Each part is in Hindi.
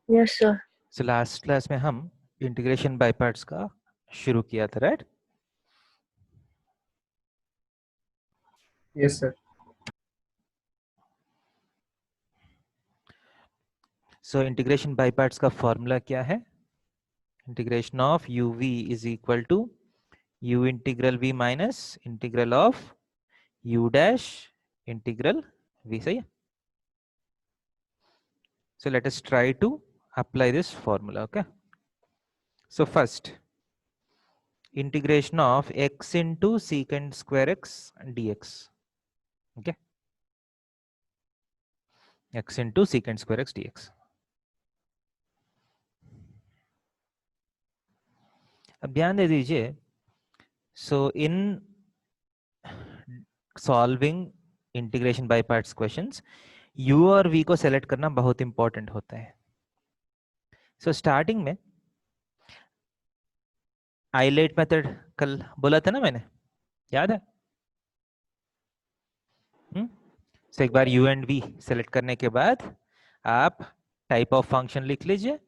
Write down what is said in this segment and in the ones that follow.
Yes, sir. So last class में हम इंटीग्रेशन बाय पार्ट्स का शुरू किया था, right? Yes, sir. So integration by parts का फॉर्मूला क्या है? Integration of U V is equal to U integral V minus integral of U dash integral V, सही है? So let us try to apply this formula. Okay, so first integration of x into secant square x dx. Okay, x into secant square x dx. अब ध्यान दे दीजिए, so in solving integration by parts questions u और v को सेलेक्ट करना बहुत इंपॉर्टेंट होता है. so starting में आइलेट मेथड कल बोला था ना मैंने, याद है? so एक बार u एंड v सेलेक्ट करने के बाद आप टाइप ऑफ फंक्शन लिख लीजिए.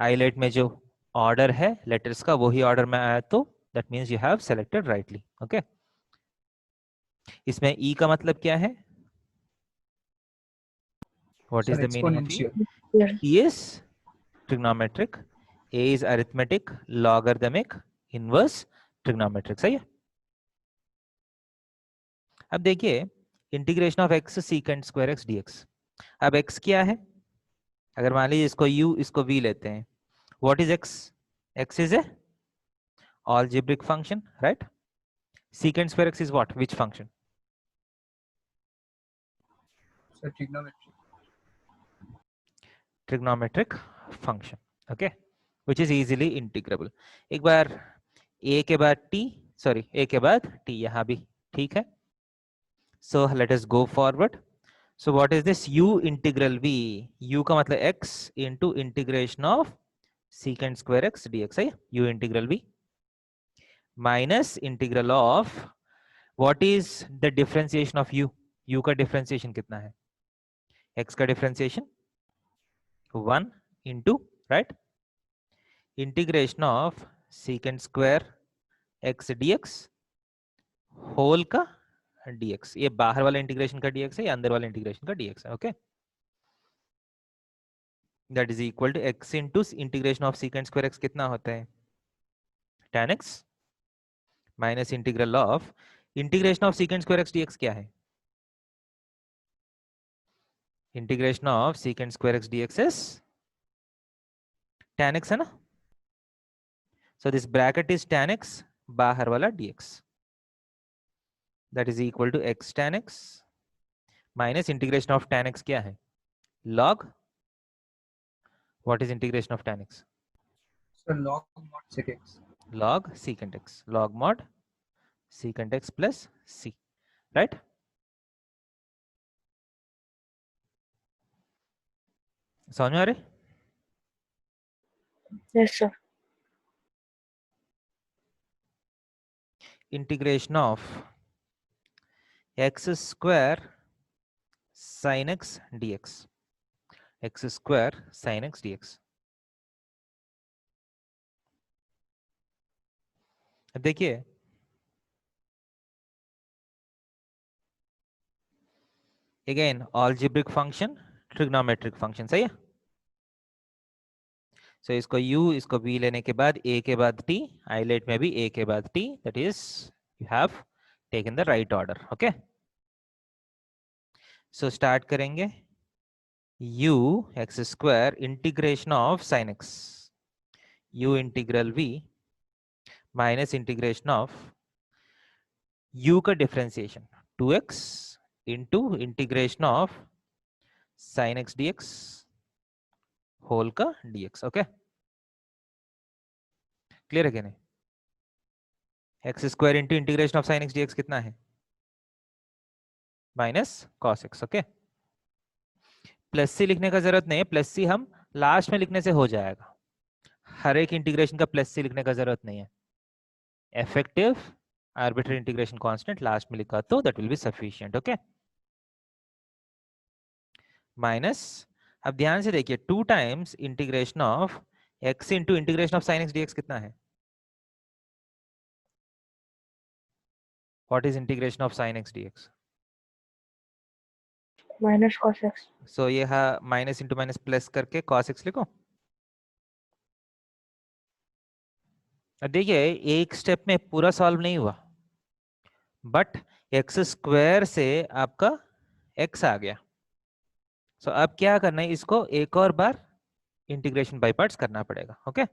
आइलेट में जो ऑर्डर है लेटर्स का वही ऑर्डर में आया तो that means you have selected rightly. Okay, इसमें e का मतलब क्या है? What is Sir, the meaning of e? exponential. Yes. e is trigonometric, a is arithmetic, logarithmic, inverse trigonometric. सही है? अब देखिए integration of x secant square x dx. अब x क्या है? अगर मान लीजिए इसको u इसको v लेते हैं, what is x? x is a algebraic function, right? Secant square x is what? Which function? Sir, trigonometry. Trigonometric function. Okay, which is easily integrable. एक बार a के बाद t, sorry a के बाद t यहाँ भी ठीक है. So let us go forward. So what is this u integral v? u का मतलब x into integration of secant square x dx है. u integral v minus integral of what is the differentiation of u? u का differentiation कितना है? x का differentiation 1 into, right, integration of secant square x dx whole का dx. ये बाहर वाला इंटीग्रेशन का dx है, ये अंदर वाला इंटीग्रेशन का dx है. Okay, that is equal to x into integration of secant square x कितना होता है? tan x minus integral of integration of secant square x dx क्या है? Integration of secant square x dx is tan x है ना. So this bracket is tan x, बाहर वाला dx. That is equal to x tan x minus integration of tan x क्या है? Log. What is integration of tan x? Sir, log mod sec x. Log secant x. Log mod secant x plus c. Right? समझ में आ रही? Yes, sir. Integration of x square sin x dx. x square sin x dx. अब देखिए again algebraic function, trigonometric function, सही है? So इसको u इसको v लेने के बाद a के बाद t, आइलेट में भी a के बाद t, that is you have taken the right order. Okay, so start करेंगे u x square integration of sin x, u integral v minus integration of u का differentiation 2x into integration of sin x dx whole का dx. Okay, क्लियर है क्या नहीं? X square into integration of sine x dx कितना है? Minus cos x. Okay, plus c लिखने का जरूरत नहीं है, प्लस सी हम लास्ट में लिखने से हो जाएगा. हर एक इंटीग्रेशन का प्लस सी लिखने का जरूरत नहीं है. Effective arbitrary integration constant last में लिखा तो that will be sufficient. Okay, minus अब ध्यान से देखिए 2 times integration of x into integration of sine x dx कितना है? What is integration of sine x dx? Minus cos x। सो ये माइनस इंटू माइनस प्लस करके cos x लिखो। अब देखिए एक स्टेप में पूरा सॉल्व नहीं हुआ, बट एक्स स्क्वायर से आपका x आ गया। सो अब क्या करना है, इसको एक और बार इंटीग्रेशन बाय पार्ट्स करना पड़ेगा। Okay,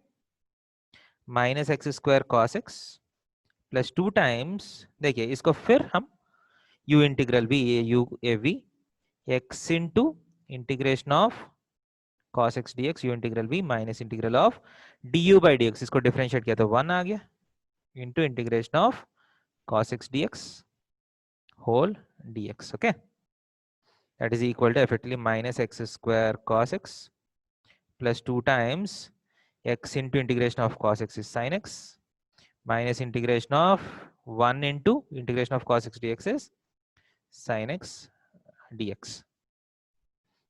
minus X square cos x plus 2 times, देखिए इसको फिर हम u इंटीग्रल v ए u ए v x into integration of cos x dx u integral v minus integral of du by dx, इसको डिफरेंशिएट किया तो 1 आ गया, into integration of cos x dx whole dx। Okay, that is equal to effectively minus x square cos x plus 2 times x into integration of cos x is sin x minus integration of 1 into integration of cos x dx is sin x dx,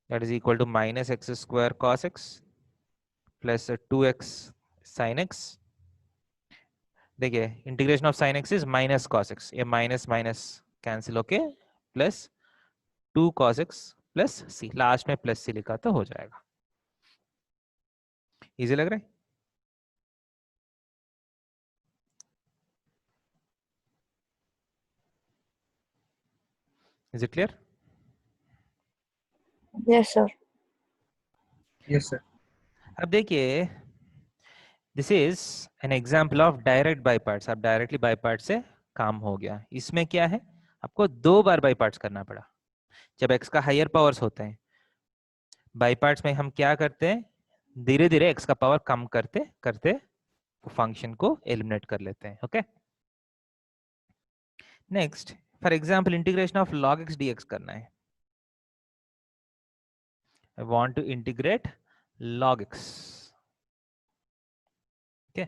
that is equal to minus x square cos x plus 2x sin x। देखिए integration of sin x is minus cos x, ये माइनस माइनस कैंसिल होके plus 2 cos x plus c, last में प्लस c लिखा तो हो जाएगा। इजी लग रहा है? Is it clear? Yes sir. Yes, sir. अब देखिए this is an example of direct by parts. अब डायरेक्टली बाय पार्ट से काम हो गया। इसमें क्या है, आपको 2 बार बाय पार्ट्स करना पड़ा। जब x का हायर पावर्स होते हैं बाय पार्ट्स में, हम क्या करते हैं, धीरे धीरे x का पावर कम करते करते फंक्शन को एलिमिनेट कर लेते हैं। Okay, next for example integration of log x dx करना है। I want to integrate log x। Okay,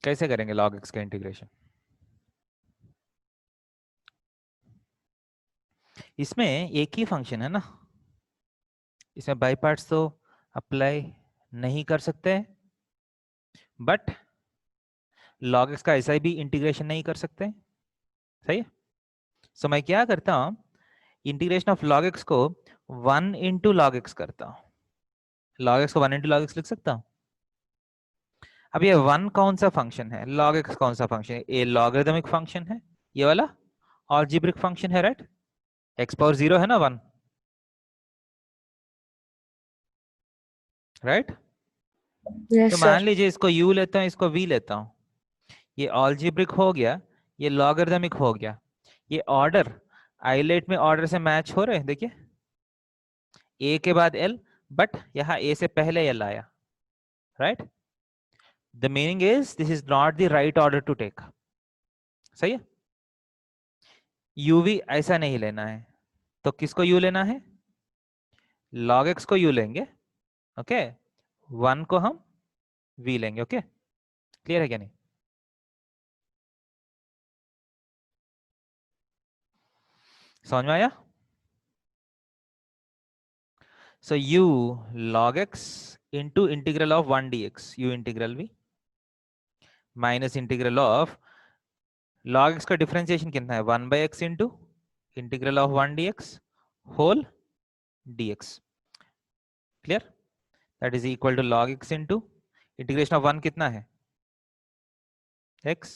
कैसे करेंगे log x का इंटीग्रेशन? इसमें एक ही फंक्शन है ना, इसमें बाय पार्ट्स तो अप्लाई नहीं कर सकते, बट log x का ऐसा भी इंटीग्रेशन नहीं कर सकते। सही है, सो मैं क्या करता हूं, इंटीग्रेशन ऑफ log x को 1 इंटू log x करता हूं। log x को 1 इंटू log x लिख सकता हूं। अब ये 1 कौन सा फंक्शन है, log x कौन सा फंक्शन है? ये लॉगरिदमिक फंक्शन है, ये वाला अलजेब्रिक फंक्शन है, राइट? x पावर 0 है ना 1, राइट? यस तो मान सर। लीजिए इसको u लेता हूं, इसको v लेता हूं, ये अलजेब्रिक हो गया, ये लॉगरिदमिक हो गया। ये ऑर्डर आइलेट में ऑर्डर से मैच हो रहे हैं, देखिए a के बाद l, बट यहाँ a से पहले l आया, right? The meaning is this is not the right order to take. सही है, uv ऐसा नहीं लेना है, तो किसको u लेना है, log x को u लेंगे, ओके, 1 को हम v लेंगे। ओके, क्लियर है क्या नहीं? समझ में आया? So u log x into integral of 1 dx u integral v minus integral of log x का डिफरेंशिएशन कितना है, 1 by X into integral of 1 dx whole dx। Clear? That is equal to log x into integration of 1 कितना है, x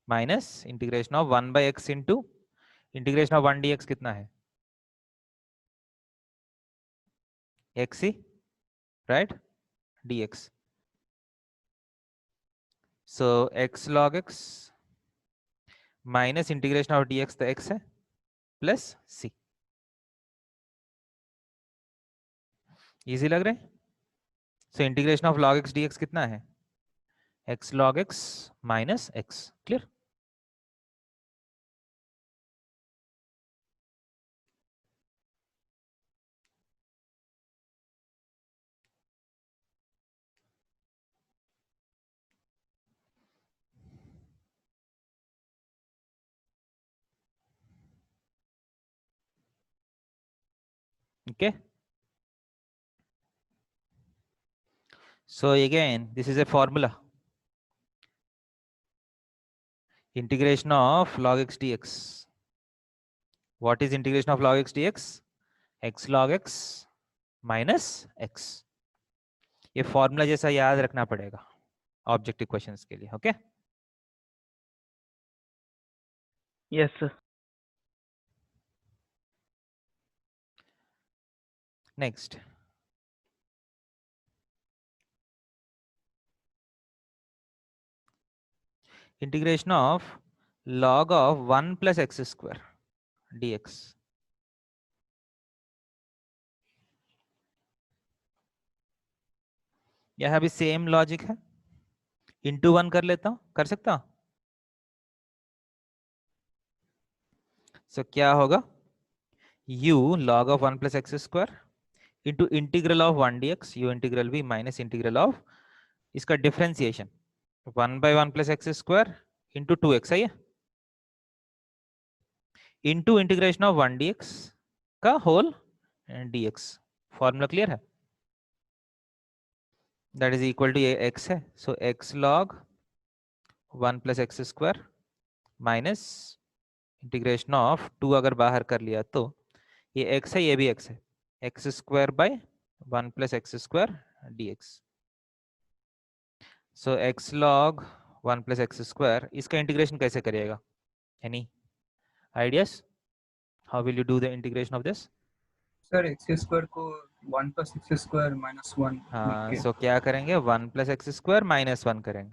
minus integration of 1 by X into integration of 1 dx कितना है, x ही, राइट? dx। So x log x minus integration of dx तो x है प्लस c। इजी लग रहा है? सो integration of log x dx कितना है, x log x minus x। Clear? Okay. So again, this is a formula. Integration of log x dx. What is integration of log x dx? X log x minus x. ये फॉर्मूला जैसा याद रखना पड़ेगा ऑब्जेक्टिव क्वेश्चंस के लिए. Okay. Yes, sir. Next. Integration of log of 1 plus x square dx. यह भी सेम लॉजिक है. इंटू 1 कर लेता हूं. कर सकता हूं. सो क्या होगा? u log of 1 plus x square into integral of 1 dx u integral v minus integral of इसका differentiation 1 by 1 plus x square into 2x है into integration of 1 dx का होल dx. फॉर्मूला क्लियर है? that is equal to x है. so x log 1 plus x square minus integration of 2 अगर बाहर कर लिया तो ये x है, ये भी x है. x square by 1 plus x square dx. so x log 1 plus x square इसका इंटीग्रेशन कैसे करिएगा? Any ideas? How will you do the integration of this? Sir x square को 1 plus x square minus 1 हाँ, so क्या करेंगे? 1 plus x square minus 1 करेंगे.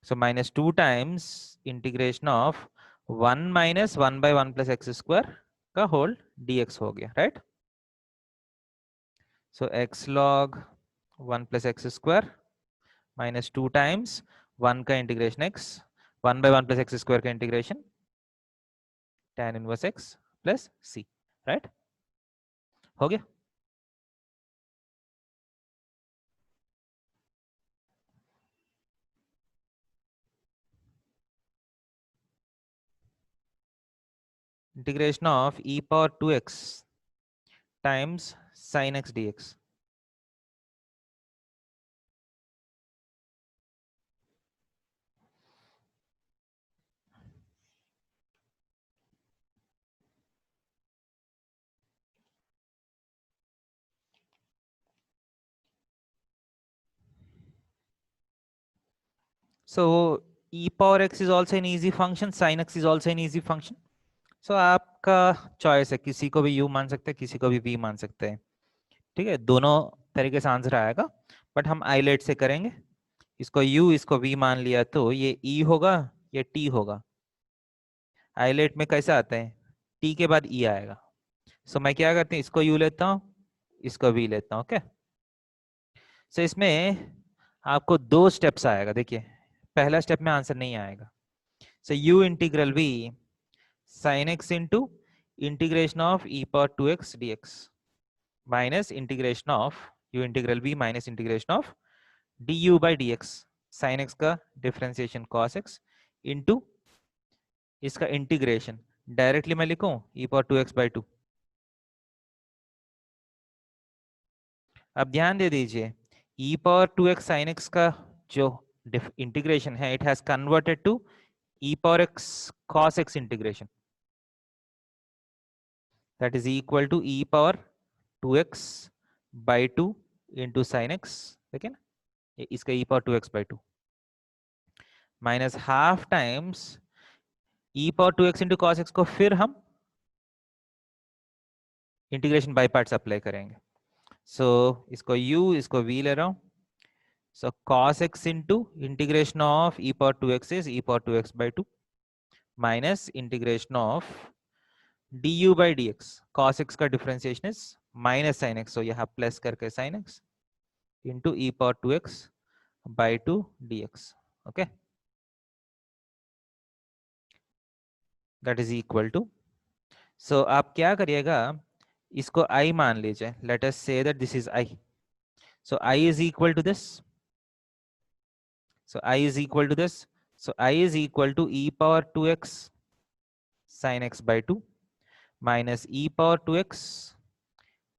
so minus 2 times integration of 1 minus 1 by 1 plus x square का होल dx हो गया, right? so x log 1 plus x square minus 2 times 1 का integration x 1 by 1 plus x square का integration tan inverse x plus c, right? हो गया. Integration of e power 2x times sin x dx. So e power x is also an easy function, sin x is also an easy function. So आपका चॉइस है, किसी को भी u मान सकते हैं, किसी को भी v मान सकते हैं. ठीक है, दोनों तरीके से आंसर आएगा, बट हम आइलेट से करेंगे. इसको u इसको v मान लिया तो ये e होगा, ये t होगा. आइलेट में कैसा आता है? t के बाद e आएगा. सो मैं क्या करती हूँ, इसको u लेता हूँ, इसको v लेता हूँ. ओके. सो इसमें आपको 2 स्टेप्स आएगा. देखिए, पहला स्टेप में आंसर नहीं आएगा. सो u integral v sin x into integration of e power 2x dx minus integration of u integral v minus integration of du by dx sin x का डिफरेंशिएशन cos x into इसका इंटीग्रेशन डायरेक्टली मैं लिखूं e power 2x by 2. अब ध्यान दे दीजिए, e power 2x sin x का जो इंटीग्रेशन है, it has converted to e power x cos x integration. that is equal to e power 2x by 2 into sin x. ठीक है ना? इसका e power 2x by 2 minus half times e power 2x into cos x को फिर हम इंटीग्रेशन बाय पार्ट्स अप्लाई करेंगे. सो इसको u इसको v ले रहा हूं. सो cos x into integration of e power 2x is e power 2x by 2 minus integration of du by dx. cos x का differentiation is minus sin x, सो यहां प्लस करके sin x into e power 2x by 2 dx. Okay, that is equal to. So आप क्या करिएगा, इसको i मान लीजिए. Let us say that this is i. So i is equal to this. So i is equal to this. So i is equal to e power 2x sin x by 2 minus E power 2x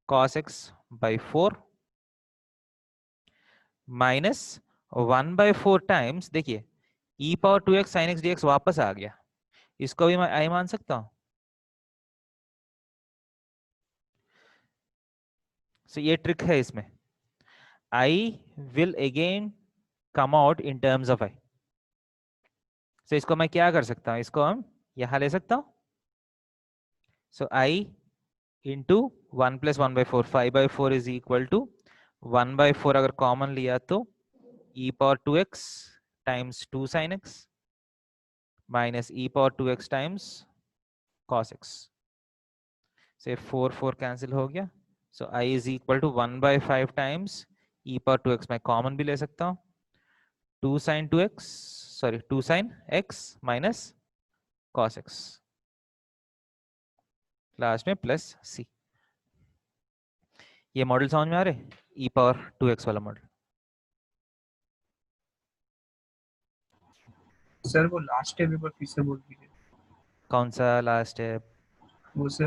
cos x by 4 minus 1/4 times, देखिए e power 2x sin x dx वापस आ गया, इसको भी मैं आई मान सकता हूं। सो ये ट्रिक है इसमें, I will again come out in terms of I। सो इसको मैं क्या कर सकता हूं, इसको हम यहां ले सकता हूं। So I into 1 + 1/4, 5/4 is equal to 1/4, अगर कॉमन लिया तो e power 2x times 2 sin x minus e power 2x times cos x। से 4 4 कैंसिल हो गया। So I is equal to 1/5 times e power 2x, मैं कॉमन भी ले सकता हूँ, 2 sin 2x, sorry 2 sin x minus cos x, last में प्लस c। ये मॉडल समझ में आ रहे, e पावर 2x वाला मॉडल। सर वो लास्ट स्टेप एक बार फिर से बोल दीजिए। कौन सा लास्ट है? वो सर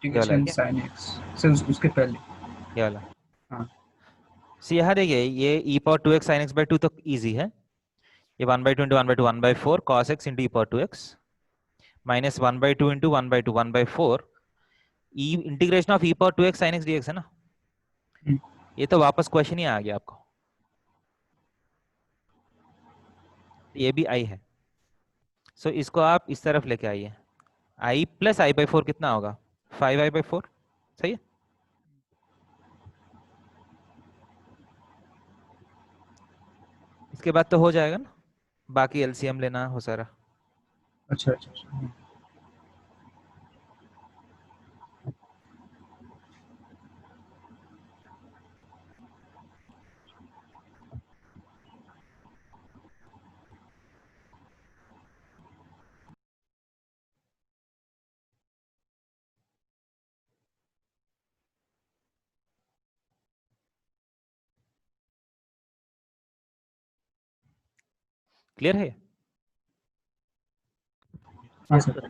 ये वाला है इंटीग्रेशन क्या? साइन एक्स सर उसके पहले। ये वाला। हाँ सी यहाँ देखिए, ये e power 2x sin x by 2 तो इजी है, ये 1/2 into 1/2 1/4 cos x into e power 2x minus 1/2 into 1/2 1/4 e integration of e power 2x sin x dx है ना। ये तो वापस क्वेश्चन ही आ गया आपको, ये भी i है। सो इसको आप इस तरफ लेके आइए, i प्लस i/4 कितना होगा, 5i/4, सही है। इसके बाद तो हो जाएगा ना, बाकी एलसीएम लेना हो सारा। अच्छा अच्छा अच्छा। क्लियर है? हाँ Yes, sir. sir.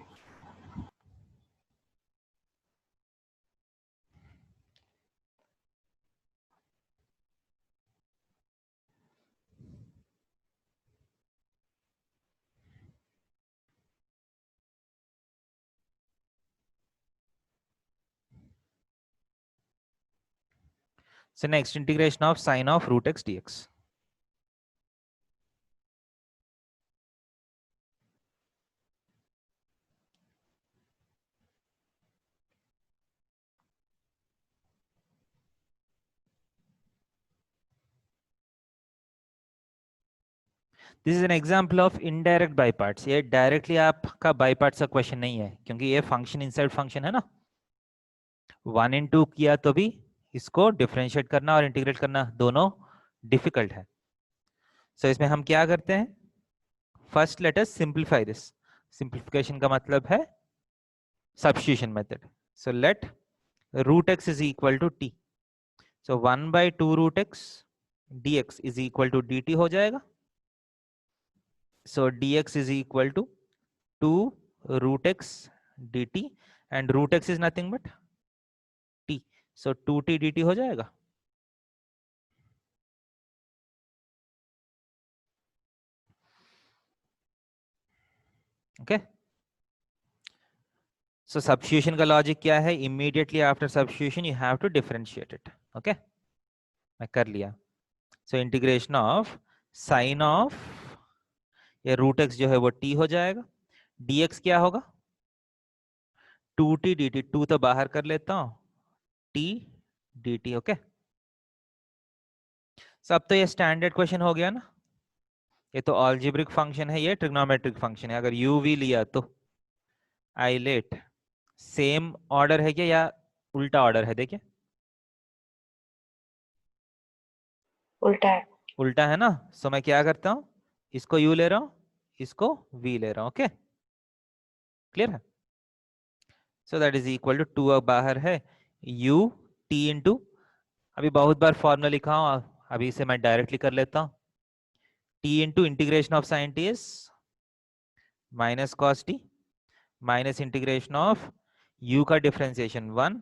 So next, integration of sin of root x dx. This is an example of indirect by parts। ये डायरेक्टली आपका बाई पार्ट्स का क्वेश्चन नहीं है, क्योंकि ये फंक्शन इनसाइड फंक्शन है ना। 1 in 2 किया तो भी इसको डिफरेंशिएट करना और इंटीग्रेट करना दोनों डिफिकल्ट है। सो इसमें हम क्या करते हैं, first let us simplify this. Simplification का मतलब है substitution method. So let root x is equal to t, so 1/2 root x dx is equal to dt हो जाएगा। So dx is equal to 2 root x dt, and root x is nothing but t, so 2t dt हो जाएगा। ओके, सो सब्स्टिट्यूशन का लॉजिक क्या है, immediately after substitution you have to differentiate it. Okay, मैं कर लिया। So integration of sine of ये रूट एक्स जो है वो t हो जाएगा, dx क्या होगा 2t dt, 2 तो बाहर कर लेता हूं, t dt। ओके, सब तो ये स्टैंडर्ड क्वेश्चन हो गया ना। ये तो अलजेब्रिक फंक्शन है, ये ट्रिग्नोमेट्रिक फंक्शन है। अगर u v लिया तो आइलेट सेम ऑर्डर है क्या या उल्टा ऑर्डर है, देखिए उल्टा है। उल्टा है ना। सो मैं क्या करता हूं, इसको u ले रहा हूं, इसको v ले रहा हूं। ओके, क्लियर है। So that is equal to 2 अब बाहर है u t इंटू, अभी बहुत बार फॉर्मूला लिखा हूं, अभी इसे मैं डायरेक्टली कर लेता हूं, t into integration of sine t is minus cos t minus integration of u का डिफरेंशिएशन 1,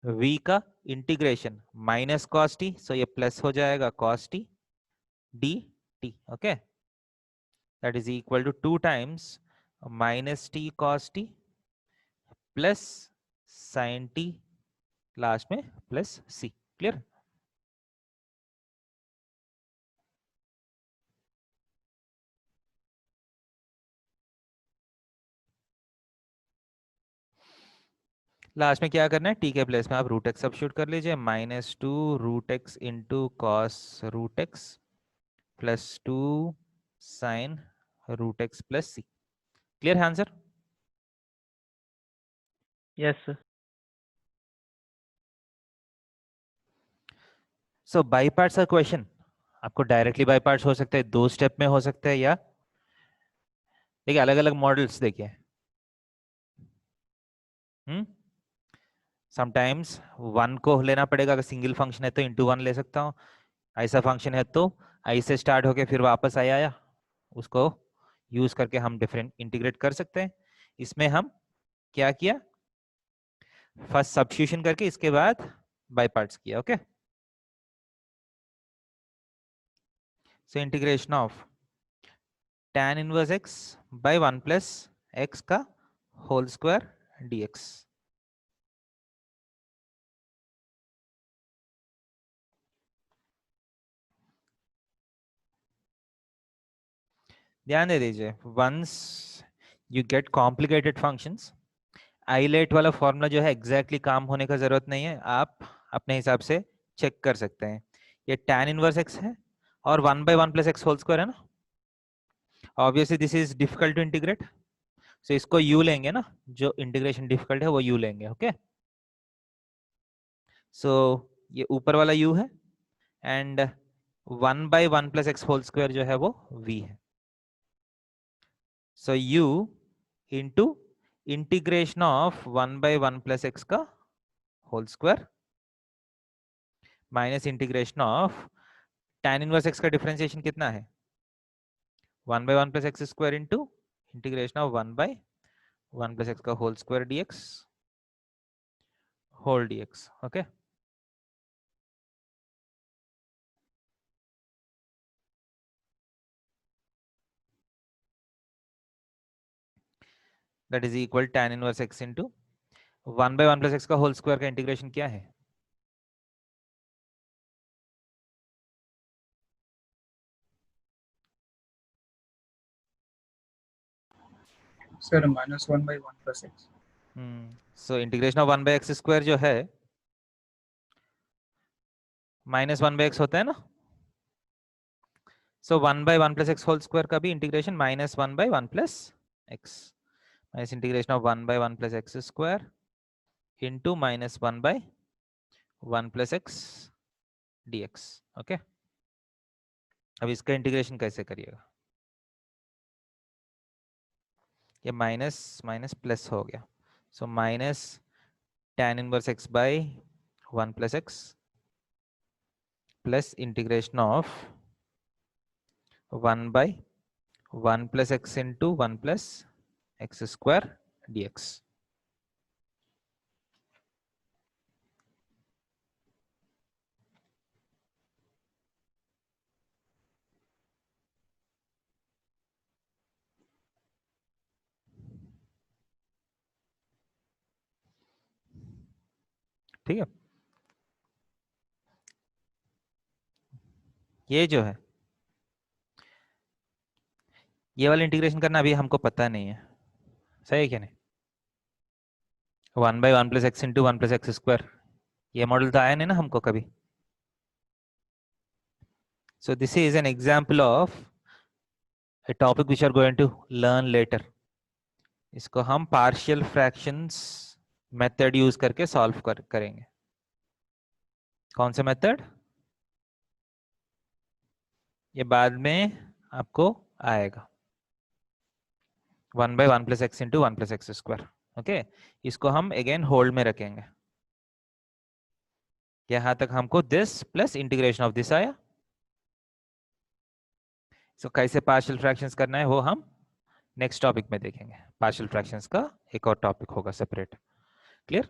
v का integration minus cos t, so ये प्लस हो जाएगा cos t d t, okay, that is equal to 2 times minus t cos t plus sine t, last में प्लस सी। क्लियर? लास्ट में क्या करना है, टी के प्लेस में आप रूट एक्स सब्स्टिट्यूट कर लीजिए, minus two root x into cos root x plus two sine root x plus c. Clear है answer? Yes, sir. So by parts का क्वेश्चन आपको डायरेक्टली बाई पार्ट्स हो सकता है, 2 स्टेप में हो सकता है, या देखिए अलग अलग मॉडल्स देखिए। समटाइम्स 1 को लेना पड़ेगा, अगर सिंगल फंक्शन है तो इंटू 1 ले सकता हूँ, ऐसा फंक्शन है तो आई से स्टार्ट होके फिर वापस आया, उसको यूज करके हम डिफरेंट इंटीग्रेट कर सकते हैं। इसमें हम क्या किया, फर्स्ट सब्स्टिट्यूशन करके इसके बाद बाय पार्ट्स किया। Okay, so integration of tan inverse x by 1 plus x का होल स्क्वायर dx। ध्यान दे दीजिए, once you get complicated functions, ILATE वाला फॉर्मूला जो है एग्जैक्टली काम होने का जरूरत नहीं है, आप अपने हिसाब से चेक कर सकते हैं। ये tan इनवर्स x है और 1 by 1 plus x whole square है ना, obviously this is difficult to integrate, so इसको u लेंगे ना, जो इंटीग्रेशन डिफिकल्ट है वो u लेंगे। ओके, सो ये ऊपर वाला u है and 1 by 1 plus x whole square जो है वो v है। So u into integration of 1 by 1 plus x का whole square minus integration of tan inverse x का डिफरेंशिएशन कितना है, 1 by 1 plus x square into integration of 1 by 1 plus x का whole square dx whole dx। Okay, that is equal tan inverse x into 1 by 1 plus x का होल स्क्वायर का इंटीग्रेशन क्या है, sir -1/1 + x। So integration of 1 by x square जो है -1 बाय एक्स होता है ना, so 1 by 1 plus x whole square का भी integration -1 by 1 plus x minus integration of 1 by 1 plus x square into -1 by 1 plus एक्स dx। ओके, अब इसका इंटीग्रेशन कैसे करिएगा, ये माइनस माइनस प्लस हो गया, so minus tan inverse x by 1 plus x plus integration of 1 by 1 plus x into 1 plus x square dx। ठीक है, ये जो है ये वाला इंटीग्रेशन करना अभी हमको पता नहीं है, सही है क्या नहीं, 1 by 1 plus x into 1 plus x square, ये मॉडल तो आया नहीं ना हमको कभी। So this is an example of a topic which are going to learn later. इसको हम पार्शियल फ्रैक्शंस मेथड यूज करके सॉल्व करेंगे। कौन से मेथड, ये बाद में आपको आएगा, 1 by 1 plus x into 1 plus x square. Okay, इसको हम अगेन होल्ड में रखेंगे, यहां तक हमको this plus integration of this आया। सो कैसे पार्शियल फ्रैक्शंस करना है वो हम नेक्स्ट टॉपिक में देखेंगे, पार्शियल फ्रैक्शंस का एक और टॉपिक होगा सेपरेट। क्लियर?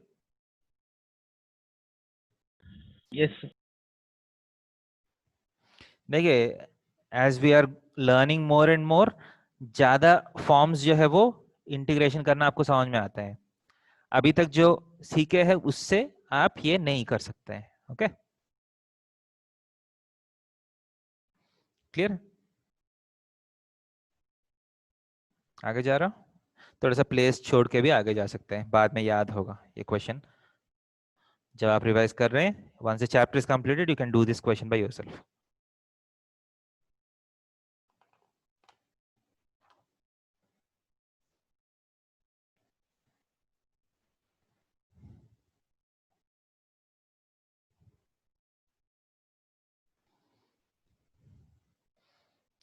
Yes, sir. देखिए, as we are learning more and more, ज्यादा फॉर्म्स जो है वो इंटीग्रेशन करना आपको समझ में आता है। अभी तक जो सीखे हैं उससे आप ये नहीं कर सकते हैं। Okay, clear? आगे जा रहा हूं, थोड़ा सा प्लेस छोड़ के भी आगे जा सकते हैं, बाद में याद होगा ये क्वेश्चन जब आप रिवाइज कर रहे हैं। Once the chapter is completed you can do this question by yourself.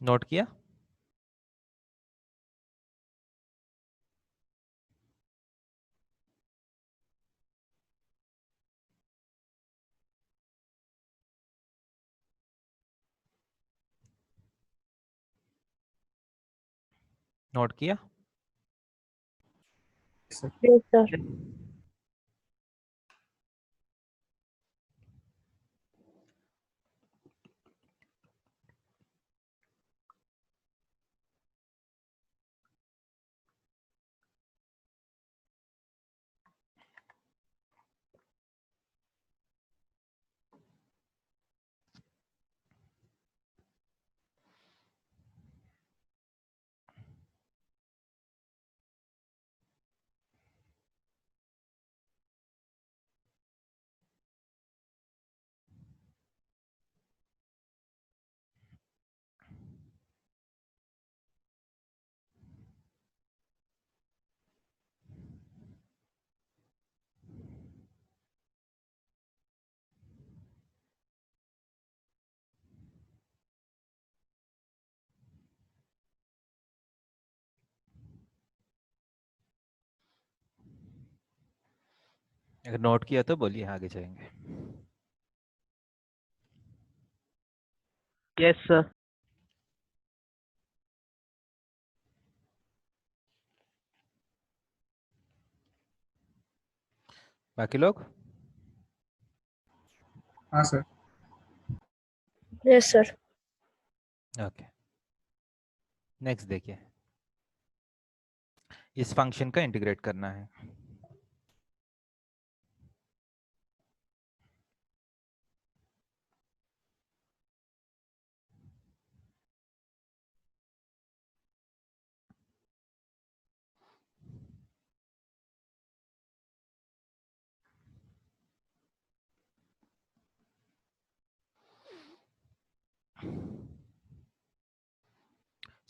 Note किया? नोट किया? Yes, sir. अगर नोट किया तो बोलिए, आगे जाएंगे। Yes, sir. बाकी लोग? हाँ sir. Yes, sir. Okay, next देखिए, इस फंक्शन का इंटीग्रेट करना है।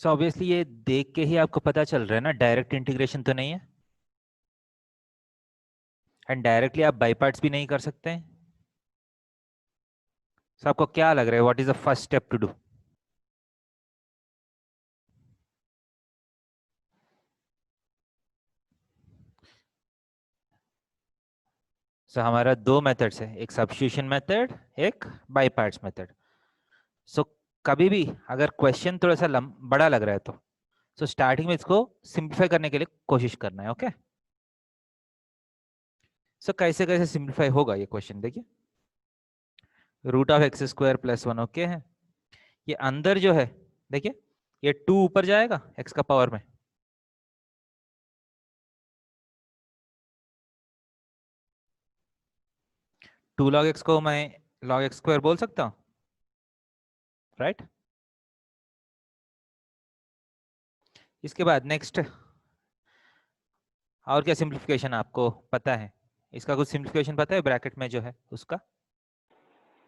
सो ऑब्वियसली ये देख के ही आपको पता चल रहा है ना, डायरेक्ट इंटीग्रेशन तो नहीं है, एंड डायरेक्टली आप बाई पार्ट्स भी नहीं कर सकते हैं। सो आपको क्या लग रहा है, what is the first step to do? So हमारा दो मेथड्स है, एक सब्स्टिट्यूशन मेथड, एक बाई पार्ट्स मेथड। सो कभी भी अगर क्वेश्चन थोड़ा सा बड़ा लग रहा है तो स्टार्टिंग में इसको सिंप्लीफाई करने के लिए कोशिश करना है। ओके, सो कैसे कैसे सिंप्लीफाई होगा ये क्वेश्चन देखिए। Root of x square plus one, okay है। ये अंदर जो है देखिए, ये टू ऊपर जाएगा एक्स का पावर में, टू लॉग एक्स को मैं लॉग एक्स स्क्वायर बोल सकता हूं, राइट? इसके बाद नेक्स्ट और क्या सिंप्लीफिकेशन आपको पता है? इसका कुछ सिंप्लीफिकेशन पता है ब्रैकेट में जो है उसका?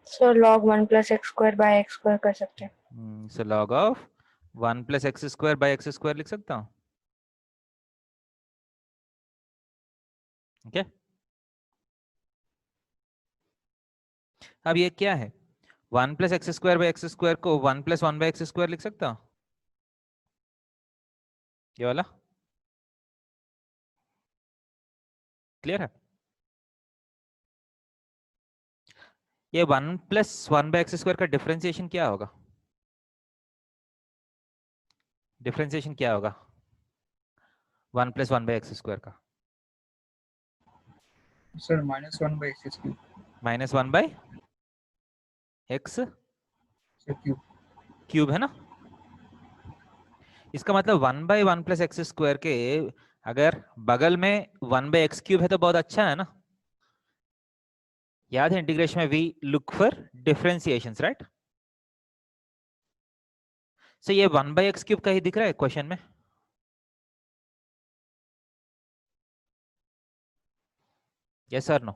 So log 1 plus x square by x square कर सकते हैं। So log of 1 plus x square by x square लिख सकता हूं। ओके, अब ये क्या है? 1 plus x square by x square को 1 प्लस 1 बाई एक्स स्क्वायर लिख सकता हूं, ये वाला। क्लियर है? ये 1 प्लस 1 बाई एक्स स्क्वायर का डिफरेंशिएशन क्या होगा? डिफरेंशिएशन क्या होगा? 1 प्लस 1/x² का sir -1/x³ -1/x³ sir cube. है ना। इसका मतलब 1/1 प्लस x² के अगर बगल में 1/x³ है तो बहुत अच्छा है ना। याद है इंटीग्रेशन में we look for differentiations, right. So ये 1/x³ का ही दिख रहा है क्वेश्चन में। यस और नो?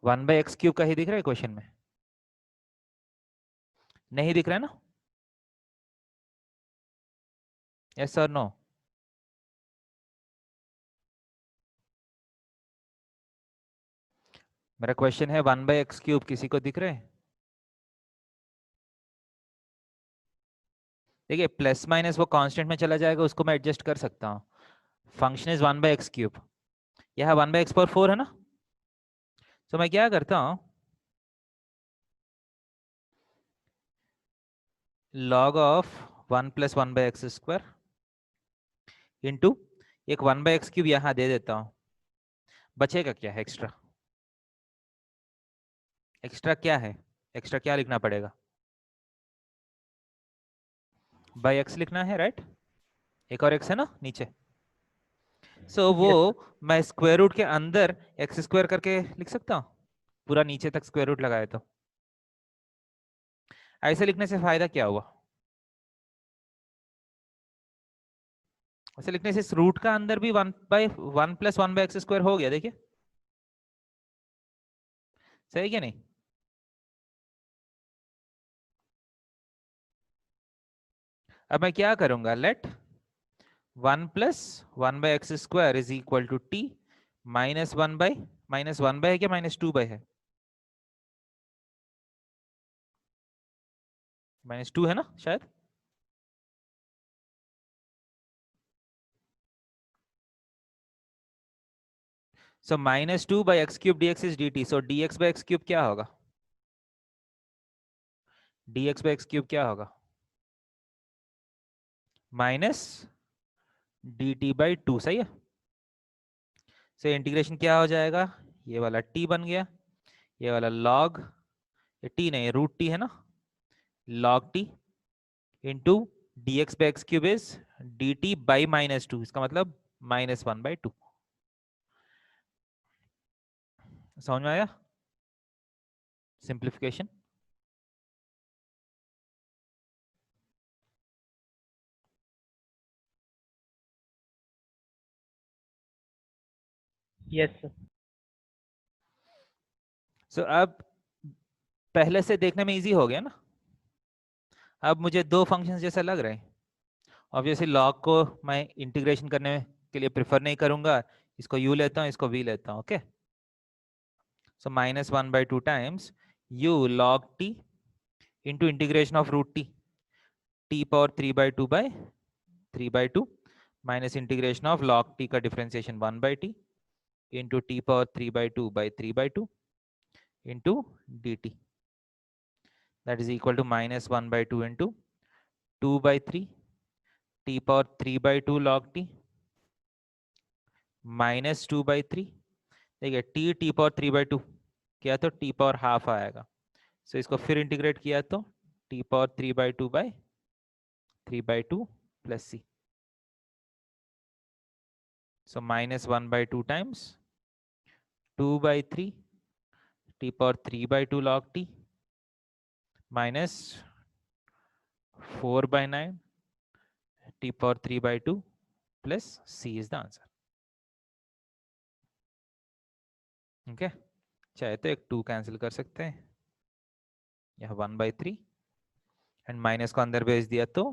1/x³ का ही दिख रहा है क्वेश्चन में, नहीं दिख रहा है ना। यस और नो? मेरा क्वेश्चन है 1/x³ किसी को दिख रहा है? देखिए प्लस माइनस वो कांस्टेंट में चला जाएगा, उसको मैं एडजस्ट कर सकता हूँ। फंक्शन इज 1/x³, यह 1/x⁴ है ना। तो मैं क्या करता हूँ, log of 1 plus 1/x² into एक 1/x³ यहां दे देता हूं। बचेगा क्या है एक्स्ट्रा? एक्स्ट्रा क्या है? एक्स्ट्रा क्या लिखना पड़ेगा? बाई एक्स लिखना है, राइट। एक और एक्स है ना नीचे। सो वो मैं स्क्वायर रूट के अंदर x² करके लिख सकता हूं, पूरा नीचे तक स्क्वायर रूट लगाए तो। ऐसे लिखने से फायदा क्या हुआ? ऐसे लिखने से इस रूट का अंदर भी 1/1 प्लस 1/x² हो गया, देखिए सही क्या नहीं। अब मैं क्या करूंगा, let 1 plus 1/x² is equal to t -1 by है क्या -2 बाय है? -2 है ना शायद। So -2/x³ dx is dt। So dx/x³ क्या होगा? dx/x³ क्या होगा? -dt/2, सही है। से इंटीग्रेशन क्या हो जाएगा, ये वाला t बन गया, ये वाला log, ये t नहीं √t है ना, log t into dx/x³ is dt/-2, इसका मतलब -1/2। समझ में आया सिंप्लीफिकेशन? Yes, sir. सो अब पहले से देखने में इजी हो गया ना। अब मुझे दो फंक्शंस जैसा लग रहे हैं। ऑब्वियसली लॉग को मैं इंटीग्रेशन करने के लिए प्रेफर नहीं करूंगा, इसको u लेता हूँ, इसको v लेता हूँ। Okay, so -1/2 times u log t into integration of √t, t⁻3/2 minus integration of log t का differentiation 1/t into t⁻3/2 into dt, that is equal to -1/2 into 2/3 t⁻3/2 log t -2/3। देखिए t⁻3/2 किया तो t⁻½ आएगा। सो इसको फिर इंटीग्रेट किया तो t⁻3/2 plus c। So -1/2 times 2/3 t⁻3/2 log t minus 4/9 t⁻3/2 plus c is the answer. Okay, चाहे तो एक 2 कैंसिल कर सकते हैं, यह 1/3 एंड माइनस को अंदर भेज दिया तो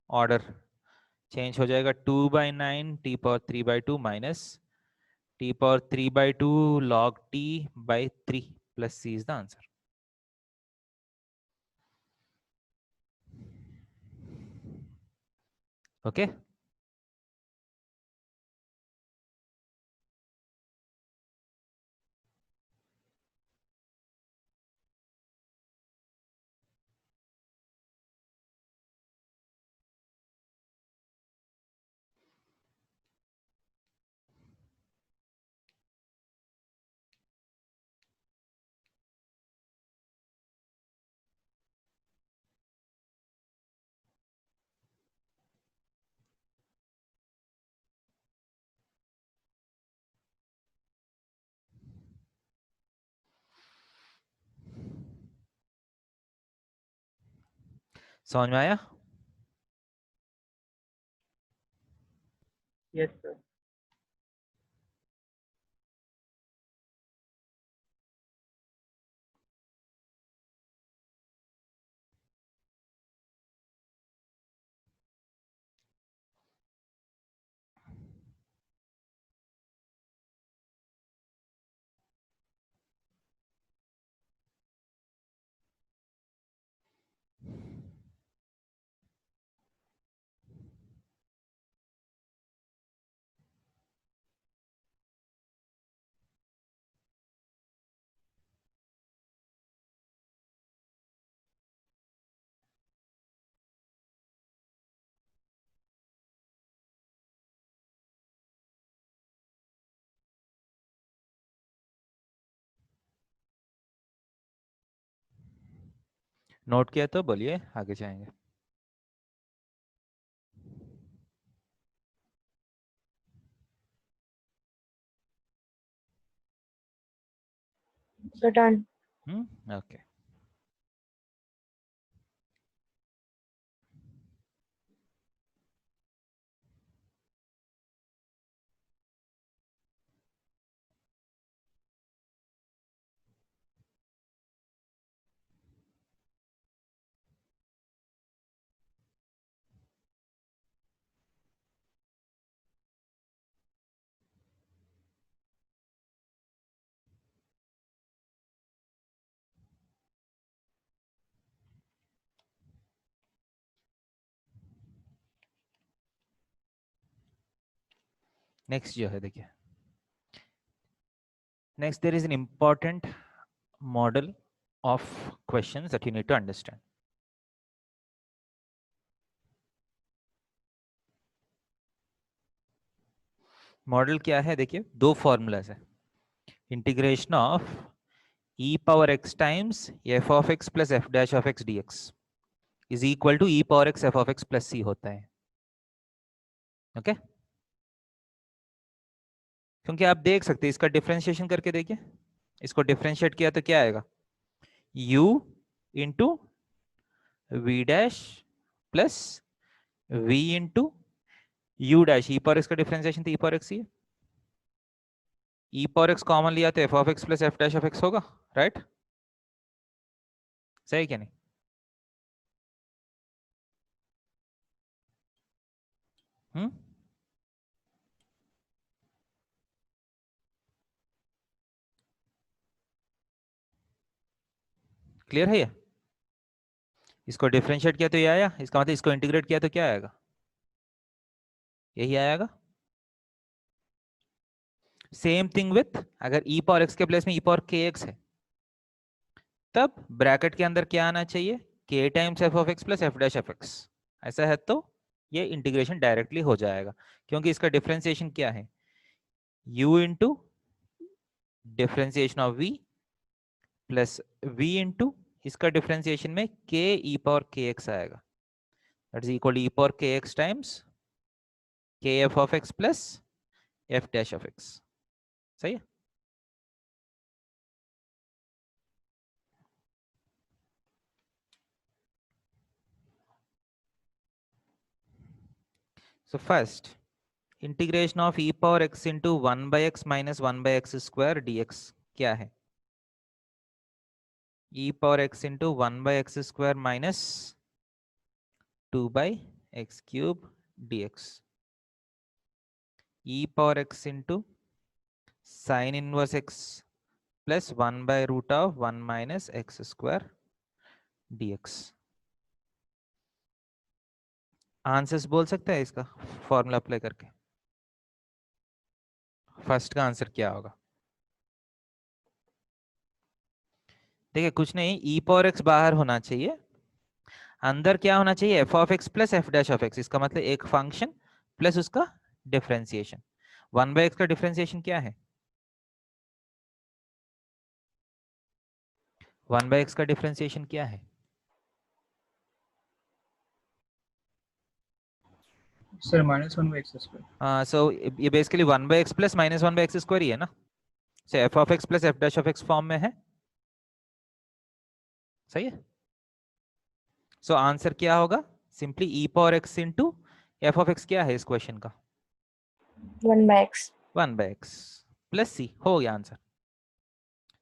ऑर्डर चेंज हो जाएगा। 2/9 t⁻3/2 minus t⁻3/2 log t/3 plus c is the answer. Okay. समझ में आया? Yes, sir. नोट किया तो बोलिए, आगे जाएंगे। So done. ओके। नेक्स्ट जो है देखिए, next there is an important model of questions that you need to understand. Model क्या है देखिए, दो फॉर्मूलाज है। Integration of e power x times f of x plus f dash of x dx is equal to e power x f of x plus c होता है। Okay okay? क्योंकि आप देख सकते हैं, इसका डिफरेंशिएशन करके देखिए, इसको डिफरेंशिएट किया तो क्या आएगा, u into v dash plus v into u dash. E power x का डिफरेंशिएशन तो ई पावर एक्स ही है, ई पावर एक्स कॉमन लिया तो F of x plus f dash of x होगा, राइट? सही क्या नहीं? क्लियर है ये? इसको डिफरेंशिएट किया तो ये आया, इसका मतलब इसको इंटीग्रेट किया तो क्या आएगा, यही आएगा। सेम थिंग विथ, अगर ई पावर एक्स के प्लेस में ई पावर के एक्स है, तब ब्रैकेट के अंदर क्या आना चाहिए, के times F of x plus f dash F x. ऐसा है तो ये इंटीग्रेशन डायरेक्टली हो जाएगा, क्योंकि इसका डिफरेंशिएशन क्या है, u into differentiation of v plus v into इसका डिफरेंशिएशन में k e पावर के एक्स आएगा, that is equal e power के x times k f of x plus f dash of x। सही है? So first, integration of e power x into 1 by x minus 1 by x square dx क्या है, e power x into 1 by x square minus 2 by x cube dx, e power x into sin inverse x plus 1 by root of 1 minus x square dx। Answers बोल सकते हैं इसका फॉर्मूला अप्लाई करके? फर्स्ट का आंसर क्या होगा, देखिए कुछ नहीं, e पावर x बाहर होना चाहिए, अंदर क्या होना चाहिए, f of x plus f dash of x। इसका मतलब एक फंक्शन प्लस उसका डिफरेंशिएशन। 1 बाय x का डिफरेंशिएशन क्या है, 1 बाय x का डिफरेंशिएशन क्या है, sir -1 by x square. So ये basically 1 by x plus minus 1 by x square ही है ना, so f of x plus f dash of x form में है। सही है? सो आंसर क्या होगा? Simply e power x into f of x क्या है इस क्वेश्चन का? 1/x. 1/x प्लस सी हो गया आंसर।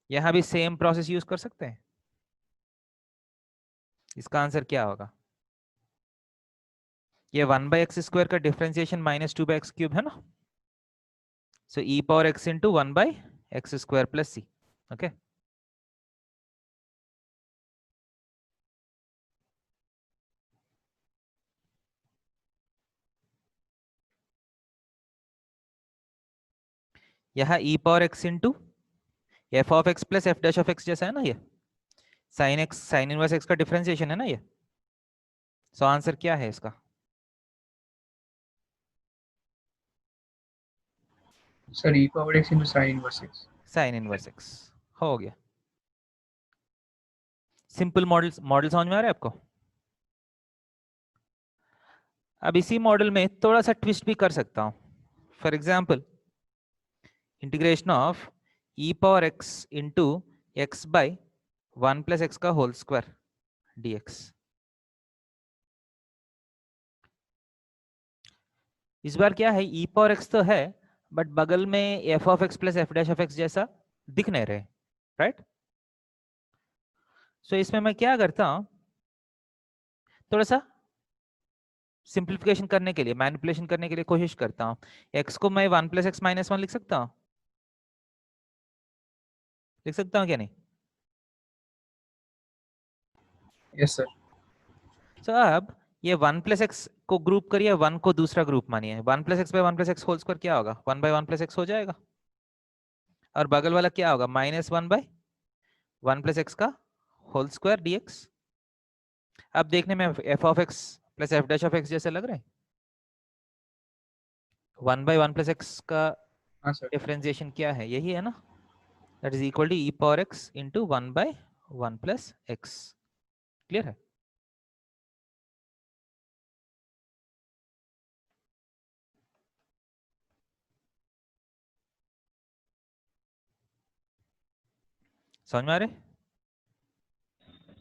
यहां भी सेम प्रोसेस यूज कर सकते हैं। इसका आंसर क्या होगा? ये 1/x² का डिफरेंशिएशन -2/x³ है ना, so e power x into 1/x² plus C. Okay, यहाँ e power x into f of x plus f dash of x जैसा है ना, ये sin x sin inverse x का डिफरेंशिएशन है ना ये। सो आंसर क्या है इसका? Sir e power x into sin inverse x. sin inverse x हो गया। सिंपल मॉडल समझ में आ रहा है आपको? अब इसी मॉडल में थोड़ा सा ट्विस्ट भी कर सकता हूं। For example, integration of e power x into x by 1 plus x का होल स्क्वायर dx। इस बार क्या है, e पावर x तो है बट बगल में f of x plus f dash of x जैसा दिख नहीं रहे, राइट? सो इसमें मैं क्या करता हूं, थोड़ा सा सिंप्लीफिकेशन करने के लिए, मैनिपुलेशन करने के लिए कोशिश करता हूं। x को मैं 1 प्लस एक्स माइनस 1 लिख सकता हूं, लिख सकता हूं क्या नहीं? Yes sir. सो अब ये 1 प्लस एक्स को ग्रुप करिए, 1 को दूसरा ग्रुप मानिए। 1 plus x by 1 plus x whole square क्या होगा? 1 बाई 1 प्लस एक्स हो जाएगा। और बगल वाला क्या होगा? -1 बाई 1 प्लस एक्स का होल स्क्वायर dx। अब देखने में f of x plus f dash of x जैसे लग रहे हैं। 1 बाई 1 प्लस एक्स का हाँ सर. डिफरेंशिएशन क्या है? यही है ना, that is equal to e power x into 1 by 1 plus x. Clear है? समझ में आ रहे?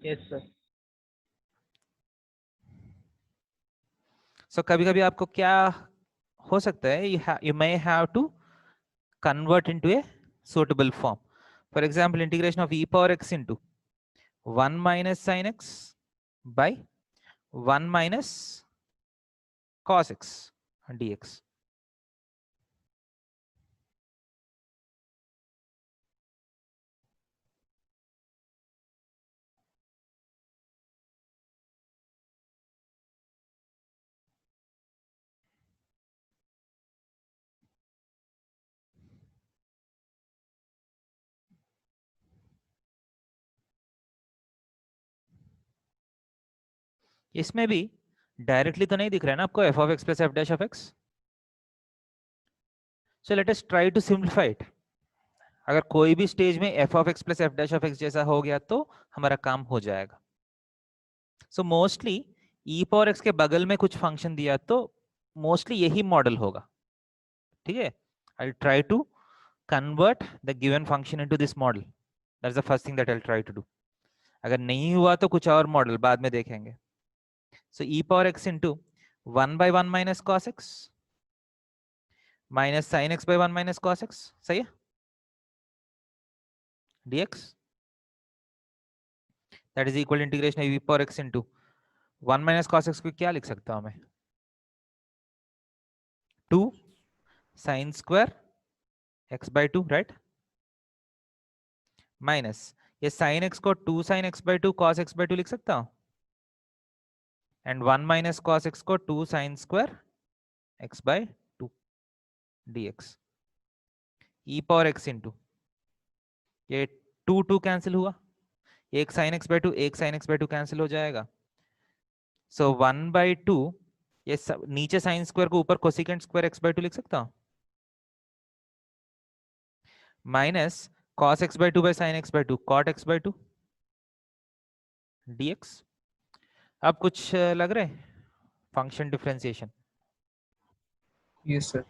Yes, sir. सो कभी कभी आपको क्या हो सकता है, you may have to convert into a suitable form. For example, integration of e power x into 1 minus sin x by 1 minus cos x dx. इसमें भी डायरेक्टली तो नहीं दिख रहा है ना आपको f of x plus f dash of x। So let us try to simplify it. अगर कोई भी स्टेज में f of x plus f dash of x जैसा हो गया तो हमारा काम हो जाएगा। So mostly e power x के बगल में कुछ फंक्शन दिया तो मोस्टली यही मॉडल होगा। ठीक है, I try to convert the given function into this model, that's the first thing that I try to do. अगर नहीं हुआ तो कुछ और मॉडल बाद में देखेंगे। So e power x into 1 by 1 minus cos x minus sine x by 1 minus cos x, सही है, dx that is equal integration e power x into 1 minus cos x को क्या लिख सकता हूं मैं? 2 sine square x by 2, right, minus ये साइन x को 2 sine x by 2 cos x by 2 लिख सकता हूं, एंड 1 माइनस कॉस x को 2 sine square x by 2 dx। e power x into ये 2 कैंसिल हुआ, एक साइन x बाई 2 एक साइन x बाई 2 कैंसिल हो जाएगा। सो 1 बाई 2 ये नीचे साइन स्क्वायर को ऊपर कोसिकेंट स्क्वायर x बाई 2 लिख सकता हूं, minus cos x by 2 by sine x by 2 cot x by 2 dx। अब कुछ लग रहे फंक्शन डिफरेंशिएशन? Yes sir.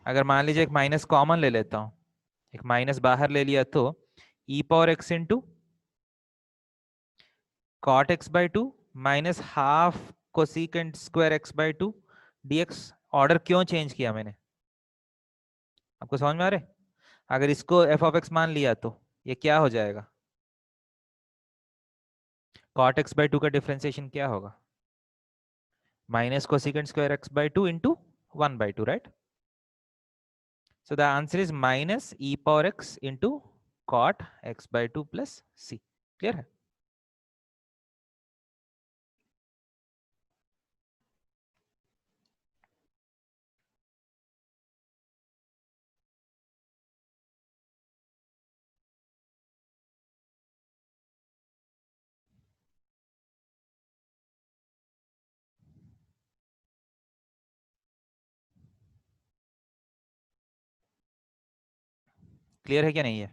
अगर मान लीजिए एक माइनस कॉमन ले लेता हूं, एक माइनस बाहर ले लिया तो e power x into cot x by 2 minus half cosecant square x by two dx। Order क्यों चेंज किया मैंने, आपको समझ में आ रहा है? अगर इसको एफ ऑफ एक्स मान लिया तो ये क्या हो जाएगा, कॉट एक्स बाई टू का डिफरेंशिएशन क्या होगा, minus cosecant square x by two into 1/2, right? So the answer is minus e power x into cot x by 2 plus c. Clear है? क्लियर है क्या नहीं है?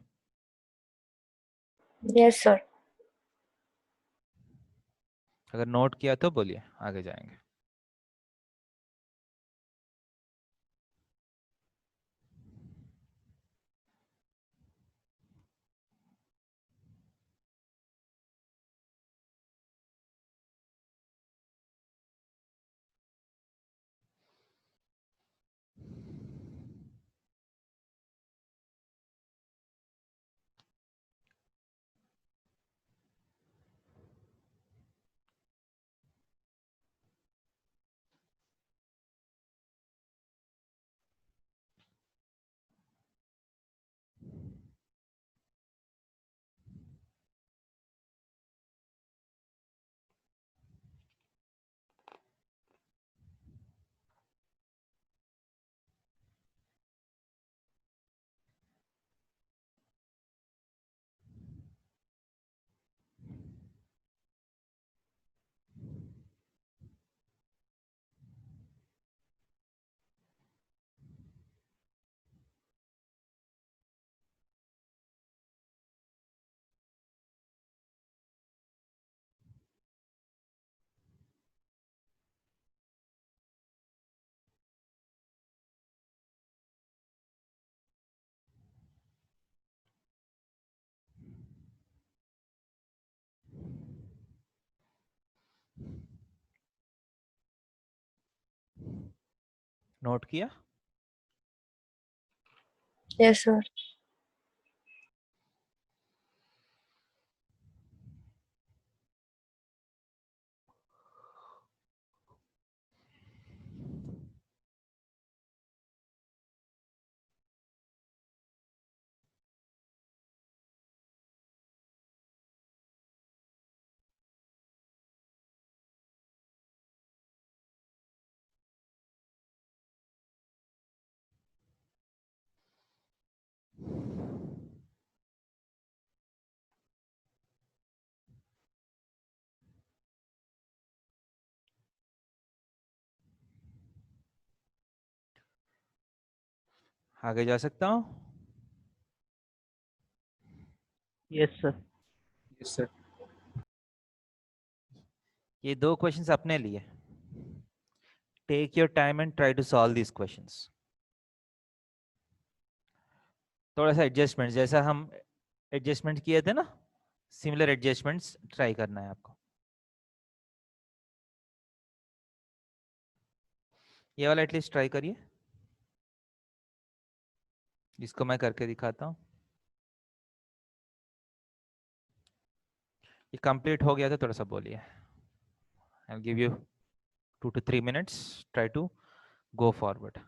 Yes, sir. अगर नोट किया तो बोलिए, आगे जाएंगे। नोट किया? Yes, sir. आगे जा सकता हूँ? Yes, sir. Yes, sir. ये दो क्वेश्चंस अपने लिए। Take your time and try to solve these questions. थोड़ा सा एडजस्टमेंट, जैसा हम एडजस्टमेंट किए थे ना, सिमिलर एडजस्टमेंट्स ट्राई करना है आपको। ये वाला एटलीस्ट ट्राई करिए, इसको मैं करके दिखाता हूँ। ये कंप्लीट हो गया तो थोड़ा सा बोलिए। I will give you 2 to 3 minutes. Try to go forward.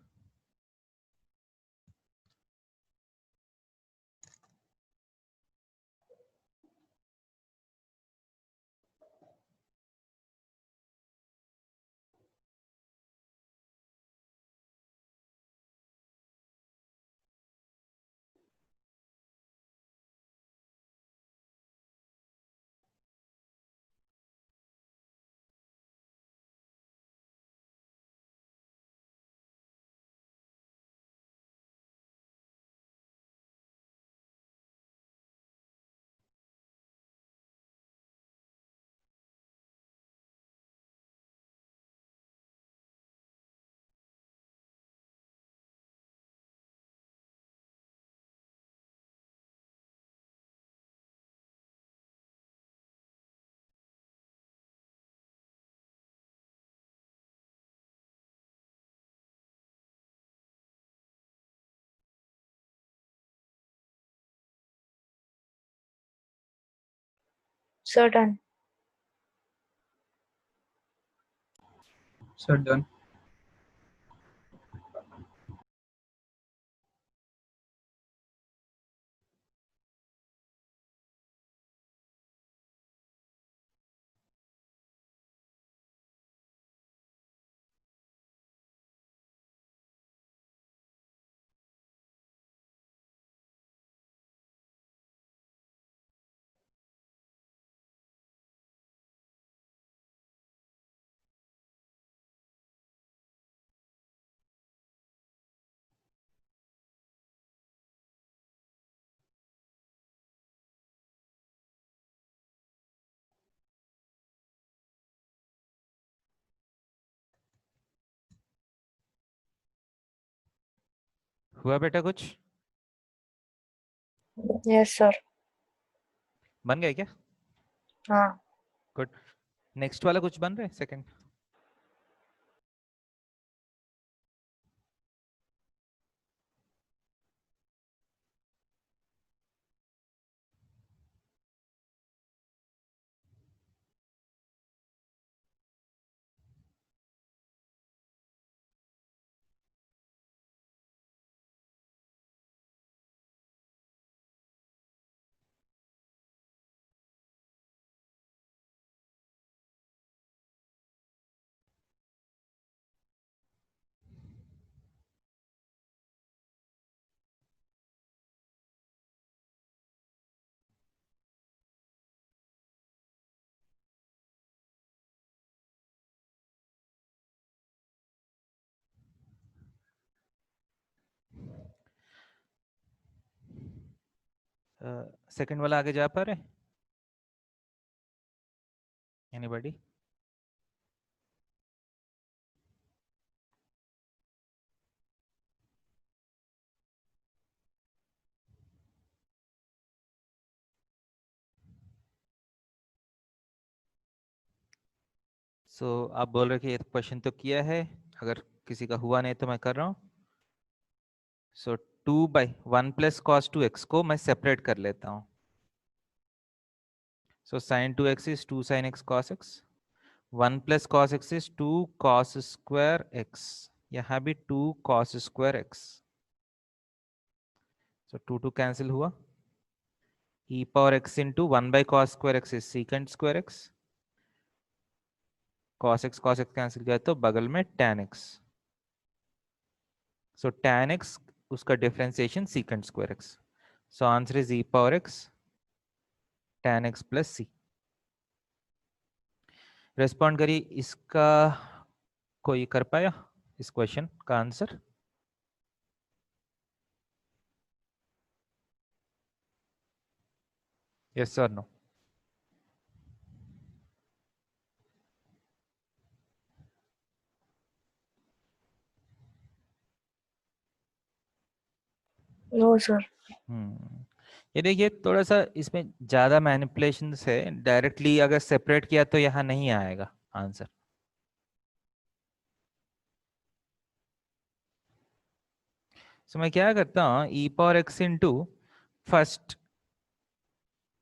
Sir, done. Sir, done. हुआ बेटा कुछ? Yes, sir. बन गया क्या? हाँ. गुड. नेक्स्ट वाला कुछ बन रहा है? सेकंड. सेकंड वाला आगे जा पा रहे? एनीबॉडी? सो आप बोल रहे कि ये क्वेश्चन तो किया है, अगर किसी का हुआ नहीं तो मैं कर रहा हूँ. सो 2/1 प्लस कॉस 2x को मैं सेपरेट कर लेता हूँ. So sine 2x is 2 sine x cos x. 1 plus cos x is 2 cos square x. यहाँ भी 2 cos square x. So 2 cancel हुआ. e power x into 1/cos square x is secant square x. cos x cancel किया तो बगल में tan x. So tan x उसका differentiation secant square x. So answer is e power x tan x plus c. Respond करिए. इसका कोई कर पाया इस क्वेश्चन का आंसर? यस और नो? No, sir. ये देखिए थोड़ा सा इसमें ज्यादा मैनिपुलेशन है. डायरेक्टली अगर सेपरेट किया तो यहाँ नहीं आएगा आंसर. सो मैं क्या करता हूँ, e power x into first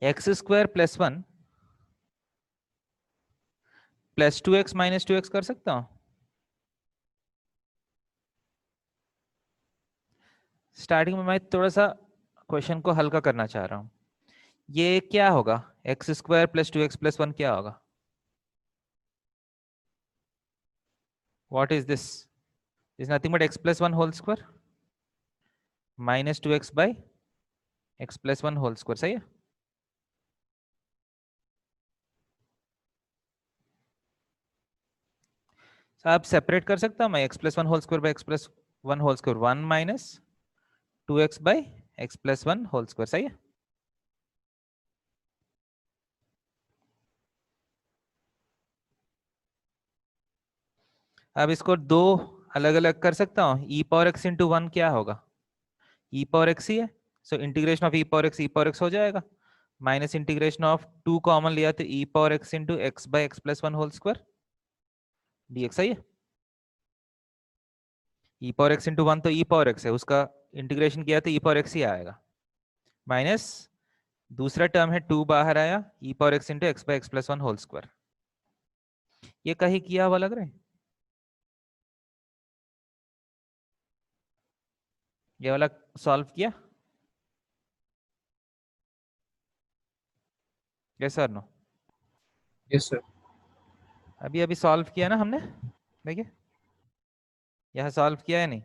x square plus 1 plus 2x minus 2x कर सकता हूँ. स्टार्टिंग में मैं थोड़ा सा क्वेश्चन को हल्का करना चाह रहा हूँ. ये क्या होगा? X square plus 2x plus 1 क्या होगा? What is this? Is nothing but x plus 1 whole square minus 2x by x plus 1 whole square. सही है? आप सेपरेट कर सकता हूँ मैं x plus 1 whole square by x plus 1 whole square. 1 minus 2x by x plus 1 whole square. सही है? अब इसको दो अलग अलग कर सकता हूँ. e पावर x इंटू 1 क्या होगा? e पावर x ही है. सो integration of e power x हो जाएगा. माइनस इंटीग्रेशन ऑफ 2 कॉमन लिया तो e power x into x by x plus 1 whole square dx. सही है? e पावर x इंटू 1 तो e पावर x है, उसका इंटीग्रेशन किया तो e पावर x ही आएगा. माइनस दूसरा टर्म है 2 बाहर आया, e power x into x by x plus 1 whole square. ये कहीं किया हुआ लग रहा है? ये वाला सॉल्व किया? यस और नो? Yes sir. अभी अभी सॉल्व किया ना हमने, देखिए यह सॉल्व किया है नहीं,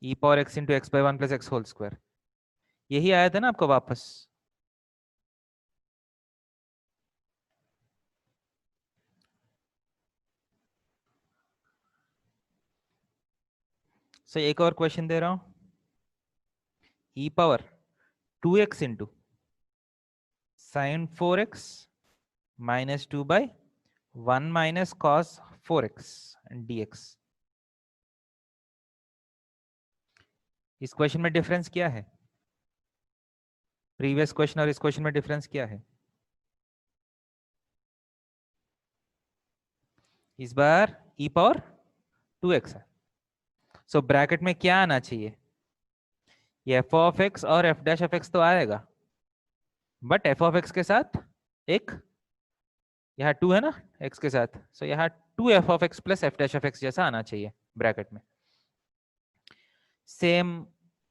e power x into x by 1 plus x whole square, यही आया था ना आपको वापस। सो एक और क्वेश्चन दे रहा हूं, e power 2x into sign 4x minus 2 by 1 minus cos 4x dx। इस क्वेश्चन में डिफरेंस क्या है? प्रीवियस क्वेश्चन और इस क्वेश्चन में डिफरेंस क्या है? इस बार e पावर 2x है, सो ब्रैकेट में क्या आना चाहिए? ये एफ ऑफ एक्स और एफ डैश ऑफ एक्स तो आएगा, बट एफ ऑफ एक्स के साथ एक, यहाँ 2 है ना x के साथ, सो यहाँ 2 F of x plus f dash of x जैसा आना चाहिए ब्रैकेट में। सेम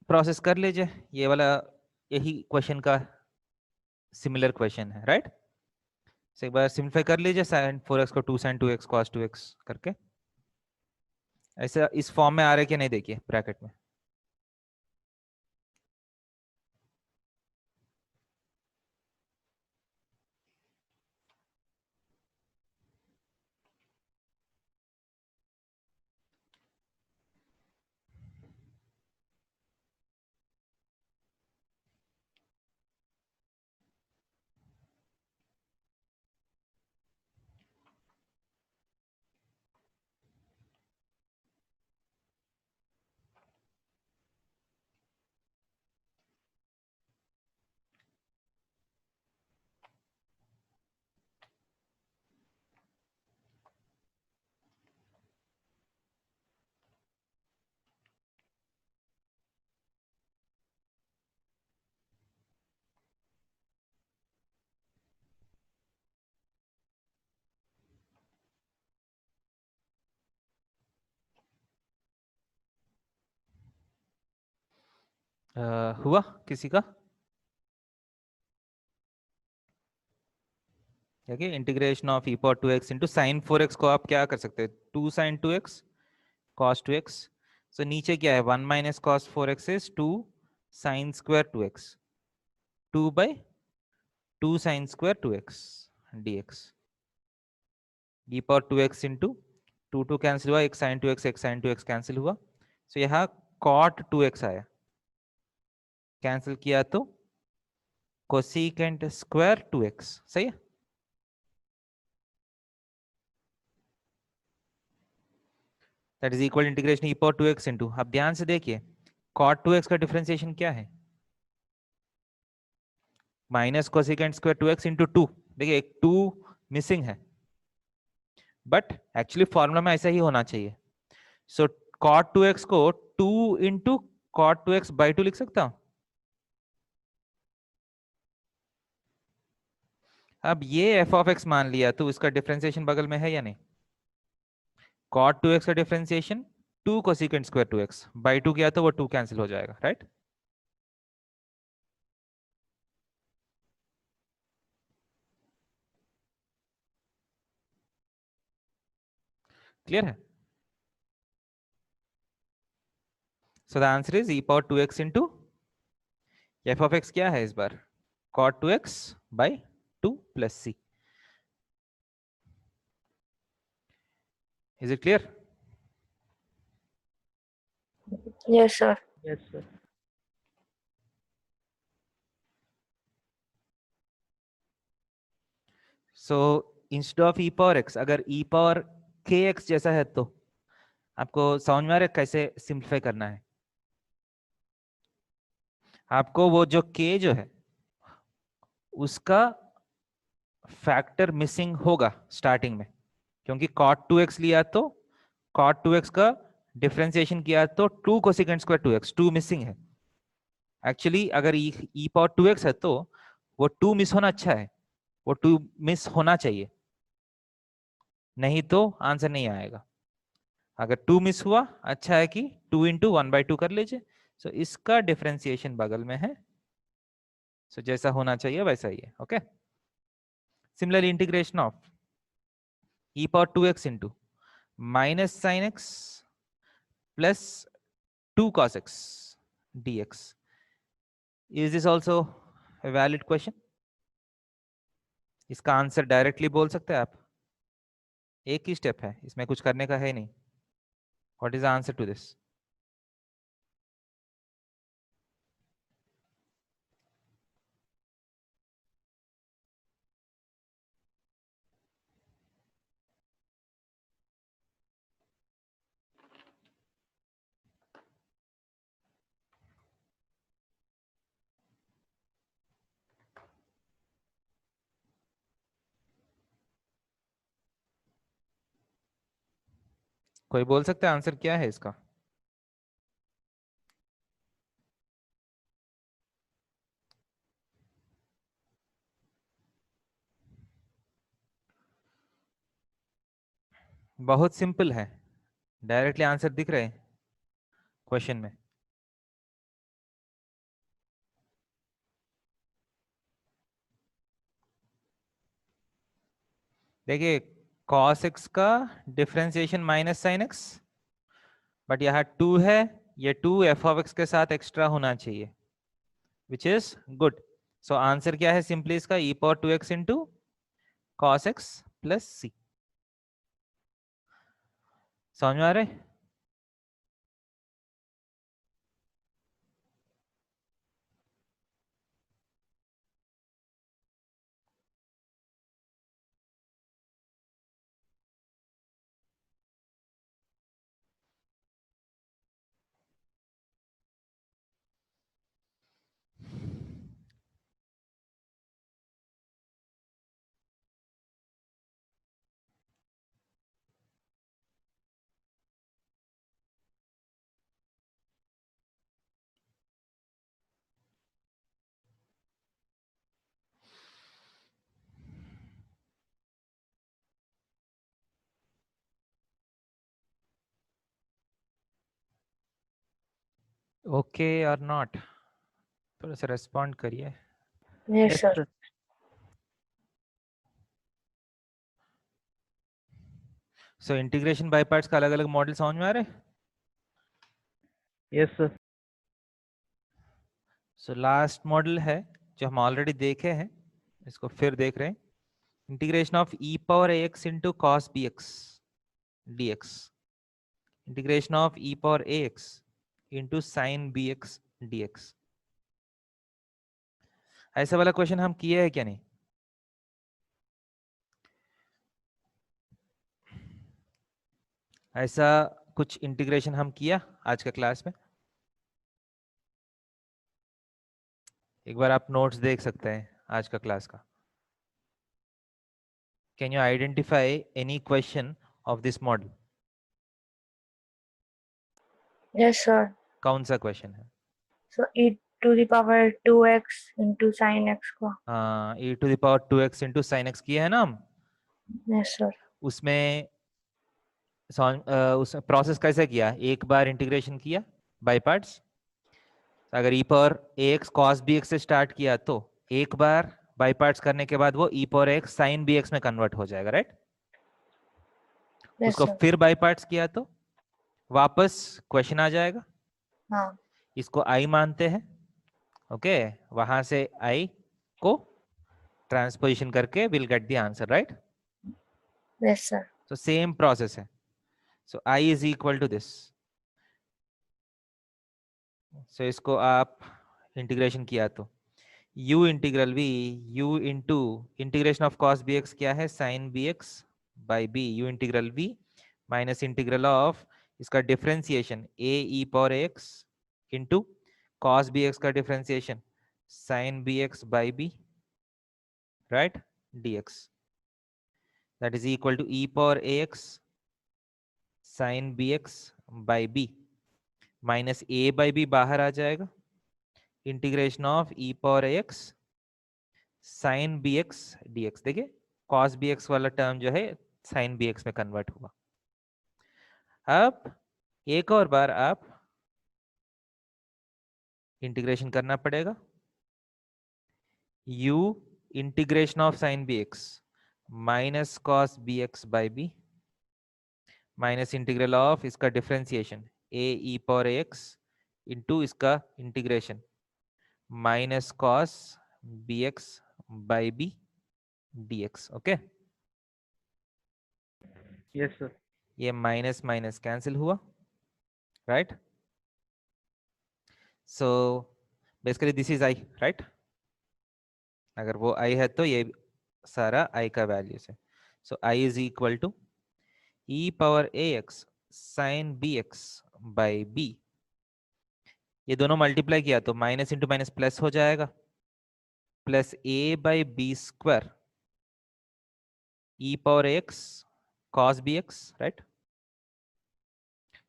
प्रोसेस कर लीजिए, ये वाला यही क्वेश्चन का सिमिलर क्वेश्चन है, राइट? so एक बार सिंप्लीफाई कर लीजिए, sin 4x को 2 sin 2x cos 2x करके। ऐसा इस फॉर्म में आ रहा है कि नहीं, देखिए ब्रैकेट में। हुआ किसी का? देखिए integration of e power 2x into sign 4x को आप क्या कर सकते हैं, 2 sin 2x cos 2x। सो नीचे क्या है, 1 minus cos 4x is 2 sin square 2x, 2 by 2 sin square 2x dx। e power 2x into 2 cancel हुआ, एक sin 2x एक sin 2x कैंसिल हुआ, सो यहाँ cot 2x आया, कैंसिल किया तो कोसिकेंट स्क्वायर 2x, सही है? That is equal integration e power 2x into, अब ध्यान से देखिए cot 2x का डिफरेंशिएशन क्या है, minus cosecant square 2x into 2। देखिए एक 2 मिसिंग है, बट एक्चुअली फॉर्मूला में ऐसा ही होना चाहिए। सो cot 2x को 2 इंटू cot 2x बाई 2 लिख सकता हूं। अब ये एफ ऑफ एक्स मान लिया तो इसका डिफरेंशिएशन बगल में है या नहीं? cot 2x का differentiation 2 cosecant square 2x by 2 किया तो वो 2 कैंसिल हो जाएगा, राइट? क्लियर है? So the answer is e power 2x into f of x क्या है इस बार, cot 2x by 2 plus c। Is it clear? Yes, sir. Yes, sir. So instead of e power x, अगर e पावर kx जैसा है तो आपको समझ में आ रहा है कैसे सिंप्लीफाई करना है? आपको वो जो k जो है उसका फैक्टर मिसिंग होगा स्टार्टिंग में, क्योंकि cot 2x लिया तो cot 2x का डिफरेंशिएशन किया तो 2 कोसिकेंट स्क्वायर 2x, 2 मिसिंग है। एक्चुअली अगर e पावर 2x है तो वो 2 मिस होना अच्छा है, वो 2 मिस होना चाहिए, नहीं तो आंसर नहीं आएगा। अगर 2 मिस हुआ, अच्छा है कि 2 इंटू 1/2 कर लीजिए। सो इसका डिफरेंशिएशन बगल में है, सो जैसा होना चाहिए वैसा ही है। Okay, similarly integration of e power 2x into minus sine x plus 2 cos x dx, is this also a valid question? इसका आंसर डायरेक्टली बोल सकते हैं आप, एक ही स्टेप है, इसमें कुछ करने का है नहीं। What is the answer to this? कोई बोल सकता है आंसर क्या है इसका? बहुत सिंपल है, डायरेक्टली आंसर दिख रहे हैं क्वेश्चन में। देखिए cos x का differentiation minus sine x, but यहाँ 2 है, ये 2 f ऑफ x के साथ एक्स्ट्रा होना चाहिए, which is good. So answer क्या है सिंपली इसका? e power 2x into cos x plus C. समझ में आ रहे? ओके और नॉट, थोड़ा सा रेस्पॉन्ड करिए। Yes, Yes, sir. sir. So integration by parts का अलग अलग मॉडल समझ में आ रहे? Yes, sir. So last model है जो हम ऑलरेडी देखे हैं, इसको फिर देख रहे हैं। Integration of e power ax into cos bx dx, integration of e power ax into sine bx dx। ऐसा वाला क्वेश्चन हम किए हैं क्या नहीं? ऐसा कुछ इंटीग्रेशन हम किया आज का क्लास में? एक बार आप नोट्स देख सकते हैं आज का क्लास का। Can you identify any question of this model? Yes, sir. कौन सा क्वेश्चन है? So e to the power 2x into sin x को. हाँ, e to the power 2x into sine x किया है ना हम। Yes, sir. उसमें उस प्रोसेस कैसे किया? एक बार इंटीग्रेशन किया बाय पार्ट्स। अगर e power ax cos bx से स्टार्ट किया तो एक बार बाय पार्ट्स करने के बाद वो e power x sin bx में कन्वर्ट हो जाएगा, राइट? Yes, उसको sir. फिर बाय पार्ट्स किया तो वापस क्वेश्चन आ जाएगा। हाँ. इसको i मानते हैं, ओके? वहां से i को ट्रांसपोजिशन करके will get the answer, right? Yes, sir. So same process है। So I is equal to this. So इसको आप इंटीग्रेशन किया तो u integral v, u into integration of cos bx क्या है? sin bx by b, u integral v minus integral of इसका differentiation a e power x into cos bx का differentiation sin bx by b, right, dx, that is equal to e power ax sin bx by b minus a by b बाहर आ जाएगा, integration of e power ax sine b x d x. देखिए कॉस बी एक्स वाला टर्म जो है साइन बी एक्स में कन्वर्ट हुआ। अब एक और बार आप इंटीग्रेशन करना पड़ेगा। u integration of sine b x minus cos b x by b minus integral of इसका differentiation a e power x into इसका integration minus cos b x by b d x. Okay, Yes, sir. ये माइनस माइनस कैंसिल हुआ, right? So basically this is I, right? अगर वो आई है तो ये सारा आई का वैल्यूज है। So I is equal to e power a x sine b x by b. ये दोनों मल्टीप्लाई किया तो माइनस इंटू माइनस प्लस हो जाएगा, plus a by b square e power x cos b x, right?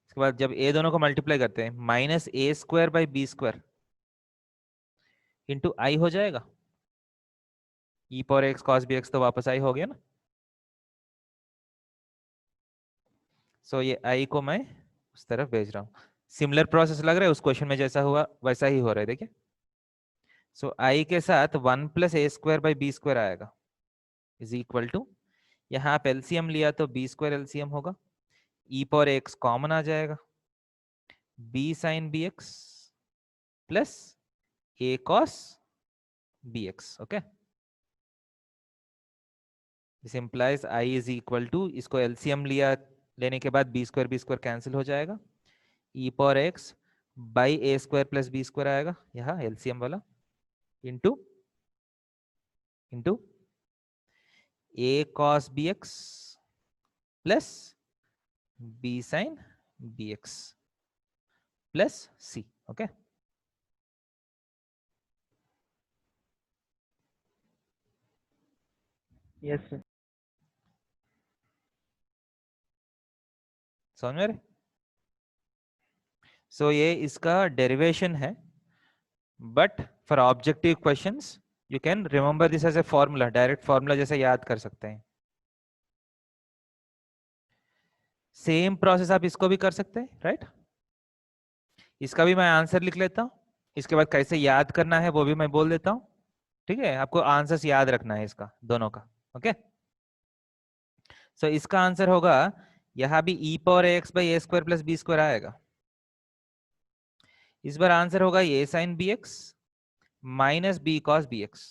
इसके बाद जब ए दोनों को मल्टीप्लाई करते हैं minus a square by b square into I हो जाएगा। E power x cos b x तो वापस आई हो गया ना। सो ये आई को मैं उस तरफ भेज रहा हूँ। सिमिलर प्रोसेस लग रहा है उस क्वेश्चन में जैसा हुआ वैसा ही हो रहा है, देखिए। सो आई के साथ 1 plus a square by b square आएगा इज इक्वल टू, यहाँ आप एलसीएम लिया तो बी स्क्वायर एलसीएम होगा, ई पावर एक्स कॉमन आ जाएगा, b sine b x plus a cos b x. Okay, this implies I is equal to, इसको एलसीएम लिया लेने के बाद बी स्क्वायर कैंसिल हो जाएगा, e power x by a square plus b square आएगा यहाँ एलसीएम वाला, into into a cos b x plus b sine b x plus C. Okay, Yes, sir. समझ में? सो ये इसका डेरिवेशन है, but for objective questions you can remember this as a formula, direct formula जैसे याद कर सकते हैं। सेम प्रोसेस आप इसको भी कर सकते हैं, राइट? इसका भी मैं आंसर लिख लेता हूं, इसके बाद कैसे याद करना है वो भी मैं बोल देता हूं, ठीक है? आपको आंसर्स याद रखना है इसका, दोनों का। ओके, सो इसका आंसर होगा, यहां भी e power x by a square plus b square आएगा। इस बार आंसर होगा a sine b x minus b cos b x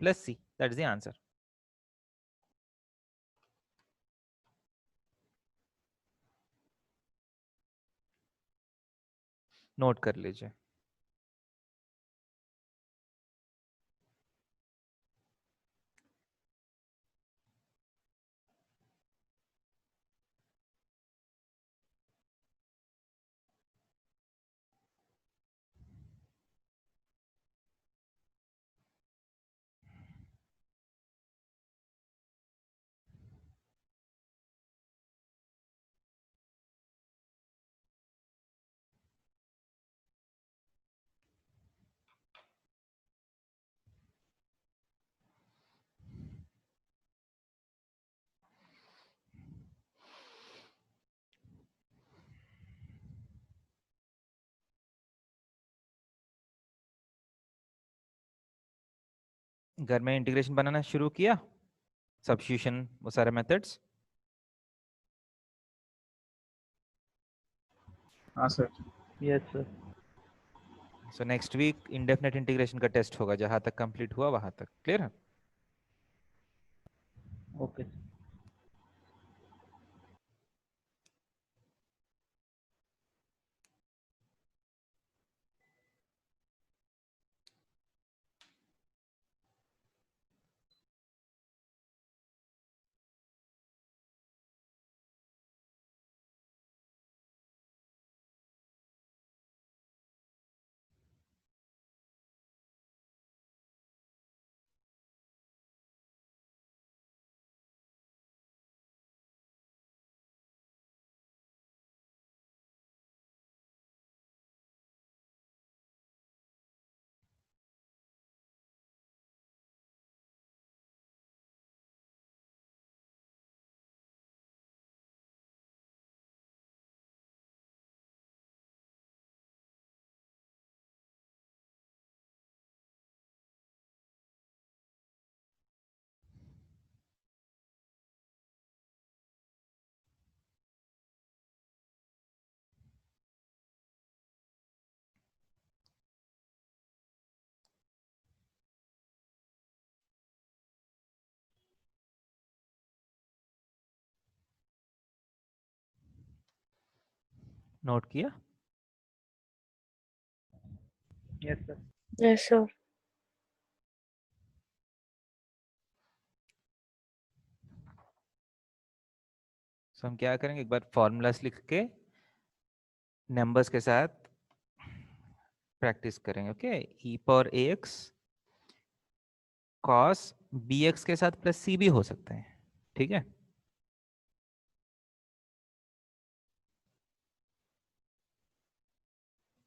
plus C, that is the answer. Note कर लीजिए। घर में इंटीग्रेशन बनाना शुरू किया, सब्स्टिट्यूशन वो सारे मेथड्स। हाँ sir. Yes, sir. So next week indefinite integration का टेस्ट होगा, जहां तक कंप्लीट हुआ वहां तक। क्लियर है? Okay. नोट किया? Yes, sir. Yes, sir. So हम क्या करेंगे, एक बार फॉर्मूलास लिख के नंबर्स के साथ प्रैक्टिस करेंगे. Okay, E power a x cos b x के साथ प्लस सी भी हो सकते हैं. ठीक है,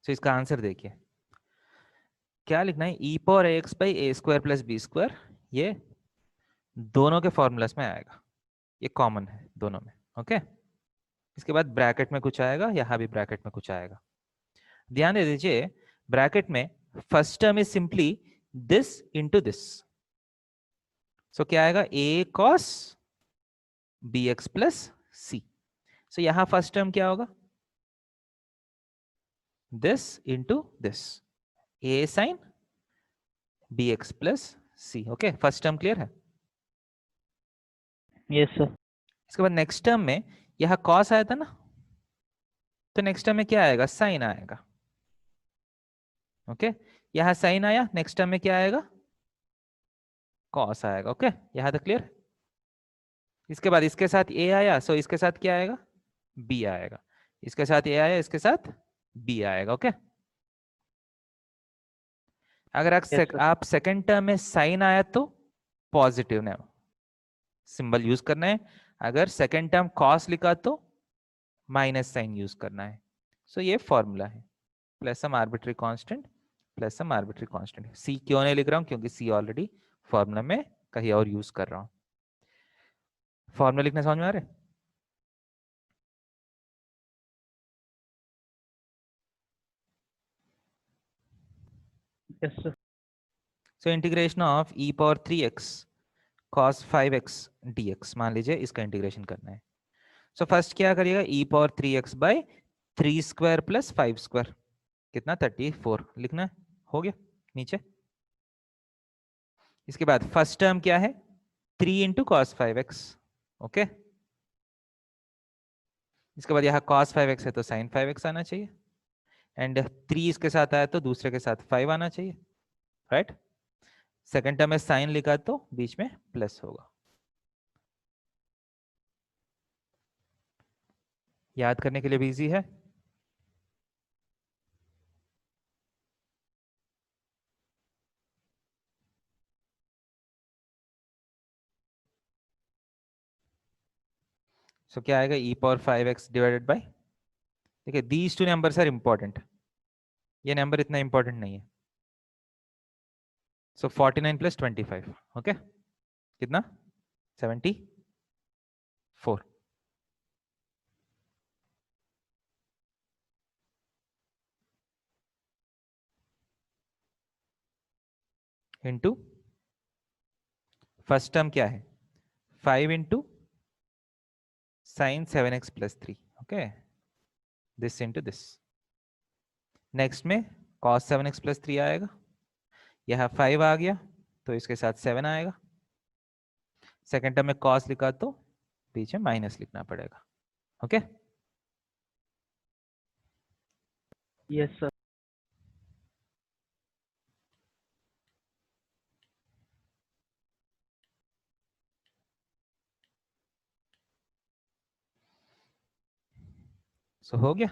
तो इसका आंसर देखिए क्या लिखना है. E power a x by a square plus b square, ये दोनों के फॉर्मूलास में आएगा, ये कॉमन है दोनों में. ओके, इसके बाद ब्रैकेट में कुछ आएगा, यहाँ भी ब्रैकेट में कुछ आएगा. ध्यान दे दीजिए, ब्रैकेट में first term is simply this into this. So क्या आएगा, a cos b x plus C. So यहां फर्स्ट टर्म क्या होगा, this into this, a sine b x plus C. Okay, first term clear है. Yes, sir. इसके बाद नेक्स्ट टर्म में यह कॉस आया था ना, तो नेक्स्ट टर्म में क्या आएगा, साइन आएगा. ओके, यहां साइन आया, नेक्स्ट टर्म में क्या आएगा, कॉस आएगा. ओके, यहां तक क्लियर. इसके बाद इसके साथ ए आया, सो इसके साथ क्या आएगा, बी आएगा. इसके साथ ए आया, इसके साथ बी आएगा. ओके, अगर Yes, sir. आप सेकंड टर्म में साइन आया तो पॉजिटिव ने सिंबल यूज करना है. अगर सेकंड टर्म कॉस लिखा तो माइनस साइन यूज करना है. सो ये फॉर्मूला है, प्लस सम आर्बिट्री कांस्टेंट प्लस सम आर्बिट्री कांस्टेंट. सी क्यों नहीं लिख रहा हूं, क्योंकि सी ऑलरेडी फॉर्मूला में कहीं और यूज कर रहा हूं. फॉर्मूला लिखना समझ में आ रहा है. Yes, sir. So integration of E power 3x cos 5x dx, मान लीजिए इसका इंटीग्रेशन करना है. सो फर्स्ट क्या करिएगा, e power 3x by 3 square plus 5 square, कितना 34 लिखना है. हो गया नीचे. इसके बाद फर्स्ट टर्म क्या है, 3 इंटू कॉस 5x. ओके, इसके बाद यहाँ cos 5x है तो sin 5x आना चाहिए, एंड 3 इसके साथ आया तो दूसरे के साथ 5 आना चाहिए. राइट, सेकेंड टर्म में साइन लिखा तो बीच में प्लस होगा. याद करने के लिए भी इजी है. सो क्या आएगा, e power 5x divided by, देखिए these two numbers are important, ये नंबर इतना इंपॉर्टेंट नहीं है. सो 49 प्लस 25. ओके, कितना 74 इंटू फर्स्ट टर्म क्या है, 5 into sine 7x plus 3. Okay, this into this. Next में cos 7x प्लस 3 आएगा, यह 5 आ गया तो इसके साथ 7 आएगा. सेकेंड टर्म में cos लिखा तो पीछे माइनस लिखना पड़ेगा. Okay, Yes, sir. सो हो गया.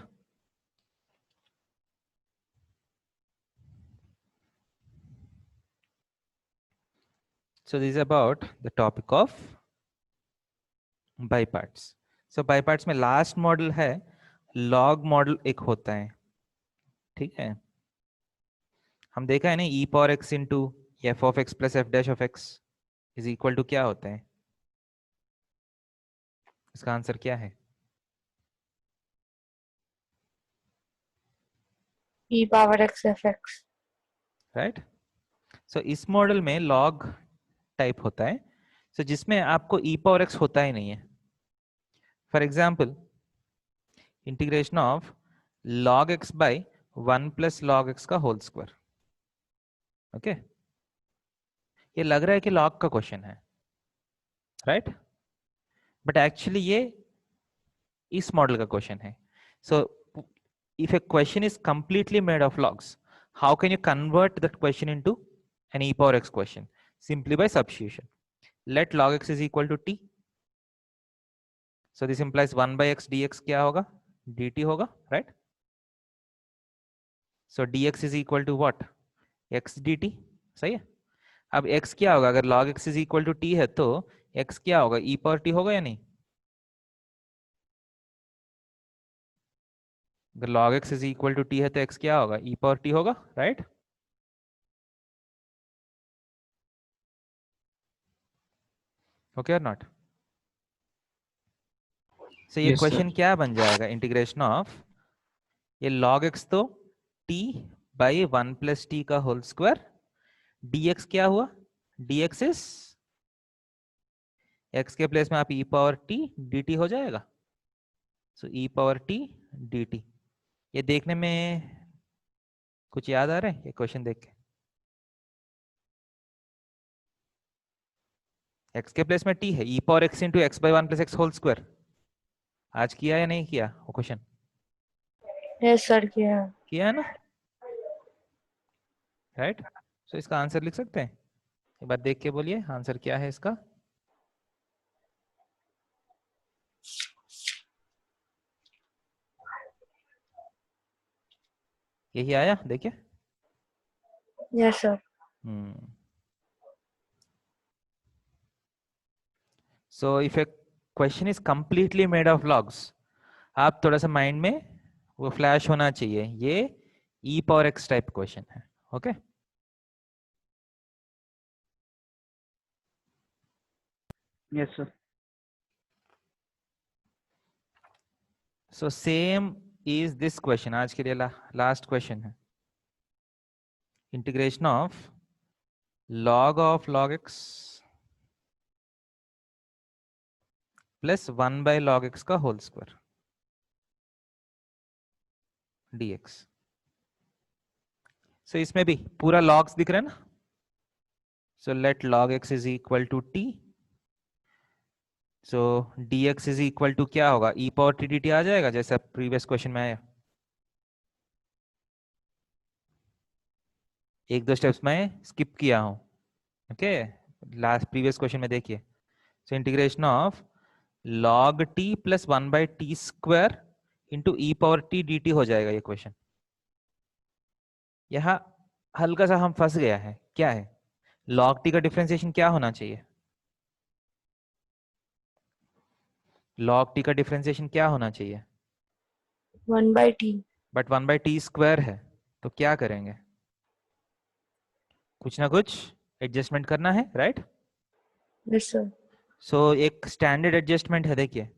So this is about the topic of by parts. So by parts में लास्ट मॉडल है लॉग मॉडल एक होता है. ठीक है, हम देखा है ना, e power x into f of x plus f dash of x is equal to क्या होता है, इसका आंसर क्या है, E power x fx. Right. So इस मॉडल में लॉग टाइप होता है, सो जिसमें आपको ई पावर एक्स होता ही नहीं है. For example integration of log x by 1 plus log x का होल स्क्वायर. ओके, ये लग रहा है कि लॉग का क्वेश्चन है, राइट, बट एक्चुअली ये इस मॉडल का क्वेश्चन है. सो if a question is completely made of logs, how can you convert that question into an e power x question? Simply by substitution. Let log x is equal to t. So this implies 1 by x dx क्या होगा? dt होगा, right? So dx is equal to what? x dt. सही है? अब x क्या होगा? अगर log x is equal to t है तो x क्या होगा? e power t होगा या नहीं? अगर log x is equal to t है तो x क्या होगा? e power t होगा, right? Okay or not? So ये Yes, sir. क्वेश्चन क्या बन जाएगा? इंटीग्रेशन ऑफ ये log x तो t बाई 1 प्लस टी का होल स्क्वायर, dx क्या हुआ? dx इज x के प्लेस में आप e पावर t dt हो जाएगा. सो e पावर t dt. ये देखने में कुछ याद आ रहा है ये क्वेश्चन देख के? x के प्लेस में t है, e power x into x by 1 plus x whole square. आज किया या नहीं किया वो क्वेश्चन? यस सर किया. किया है ना, राइट? सो इसका आंसर लिख सकते हैं? एक बार देख के बोलिए आंसर क्या है इसका. यही आया, देखिए. Yes sir. So if a question is completely made of logs, आप थोड़ा सा माइंड में वो फ्लैश होना चाहिए, ये e power x type question है. Okay Yes, sir. So same is this question. आज के लिए लास्ट क्वेश्चन है. Integration of log x plus 1 by log x का होल स्क्वायर dx. सो इसमें भी पूरा logs दिख रहा है ना. So let log x is equal to t. So dx is equal to क्या होगा? e पावर t dt आ जाएगा जैसा प्रीवियस क्वेश्चन में आया. एक दो स्टेप्स में स्किप किया हूं. ओके लास्ट प्रीवियस क्वेश्चन में देखिए. सो integration of log t plus 1 by t square into E power T d T हो जाएगा ये क्वेश्चन. यहां हल्का सा हम फंस गया है. क्या है? log t का डिफरेंशिएशन क्या होना चाहिए? log t का डिफरेंशिएशन क्या होना चाहिए? 1/t. But 1 by t square है तो क्या करेंगे? कुछ ना कुछ एडजस्टमेंट करना है, राइट? Yes sir. सो एक स्टैंडर्ड एडजस्टमेंट है. देखिए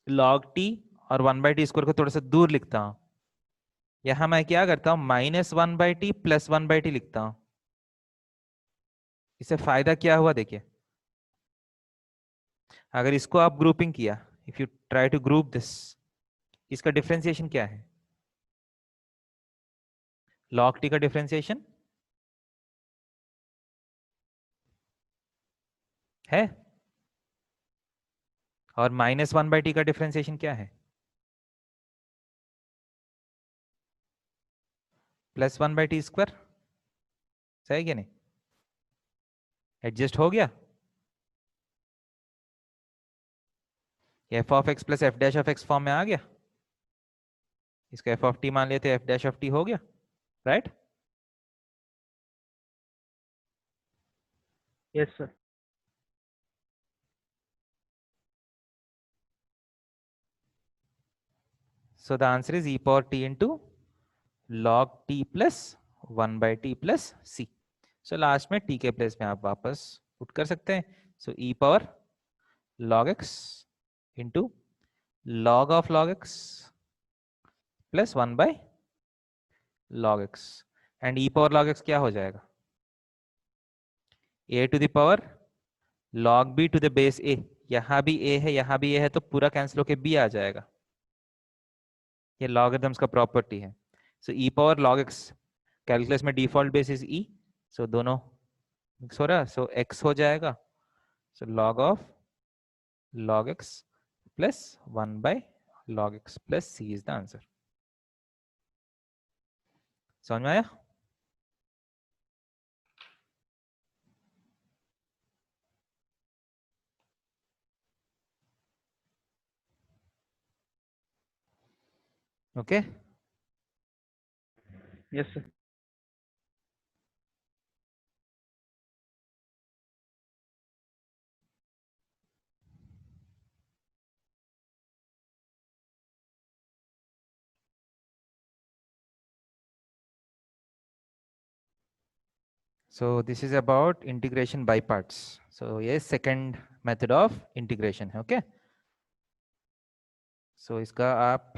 log t और 1 बाई टी स्क्वायर को थोड़ा सा दूर लिखता हूं. यहां मैं क्या करता हूं? Minus 1 by T plus 1 by T लिखता हूं. इससे फायदा क्या हुआ देखिए. अगर इसको आप ग्रुपिंग किया, if you try to group this, इसका डिफरेंशिएशन क्या है? log t का डिफरेंशिएशन है, और माइनस 1 बाई टी का डिफरेंशिएशन क्या है? Plus 1 by t square. सही क्या नहीं? एडजस्ट हो गया. F of x plus f dash of x form में आ गया. इसका एफ ऑफ टी मान लेते, एफ डैश ऑफ टी हो गया, right? Yes, sir. So the answer is e power t into log t plus 1 by t plus c. So last में t के प्लेस में आप वापस पुट कर सकते हैं. So e power log x into log of log x plus 1 by log x, and e power log x क्या हो जाएगा? a to the power log b to the base a. यहां भी a है, यहां भी a है, तो पूरा कैंसिल होके b आ जाएगा. ये लॉगरिथम्स का प्रॉपर्टी है. सो ई पावर log x, कैलकुलस में डिफॉल्ट बेस इज e, सो दोनों मिक्स हो रहा. सो x हो जाएगा. सो log of log x plus 1 by log x plus c is the answer. समझ में आया? Okay Yes, sir. so this is about integration by parts. So yes, second method of integration है. Okay, so इसका आप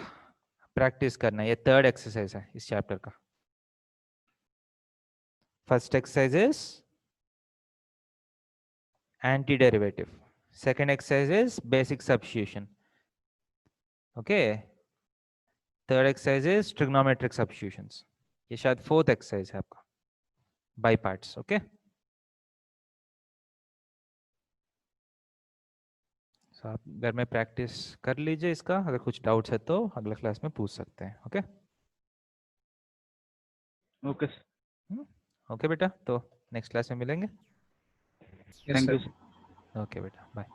प्रैक्टिस करना. ये थर्ड एक्सरसाइज है इस चैप्टर का. First exercise is antiderivative. Second exercise is basic substitution. Okay. Third exercise is trigonometric substitutions. ये शायद फोर्थ एक्सरसाइज है आपका बाय पार्ट्स. ओके, सो आप घर में प्रैक्टिस कर लीजिए इसका. अगर कुछ डाउट्स है तो अगला क्लास में पूछ सकते हैं. Okay Okay, sir. ओके बेटा, तो नेक्स्ट क्लास में मिलेंगे. Yes, Thank sir. you, sir. Okay बेटा, बाय.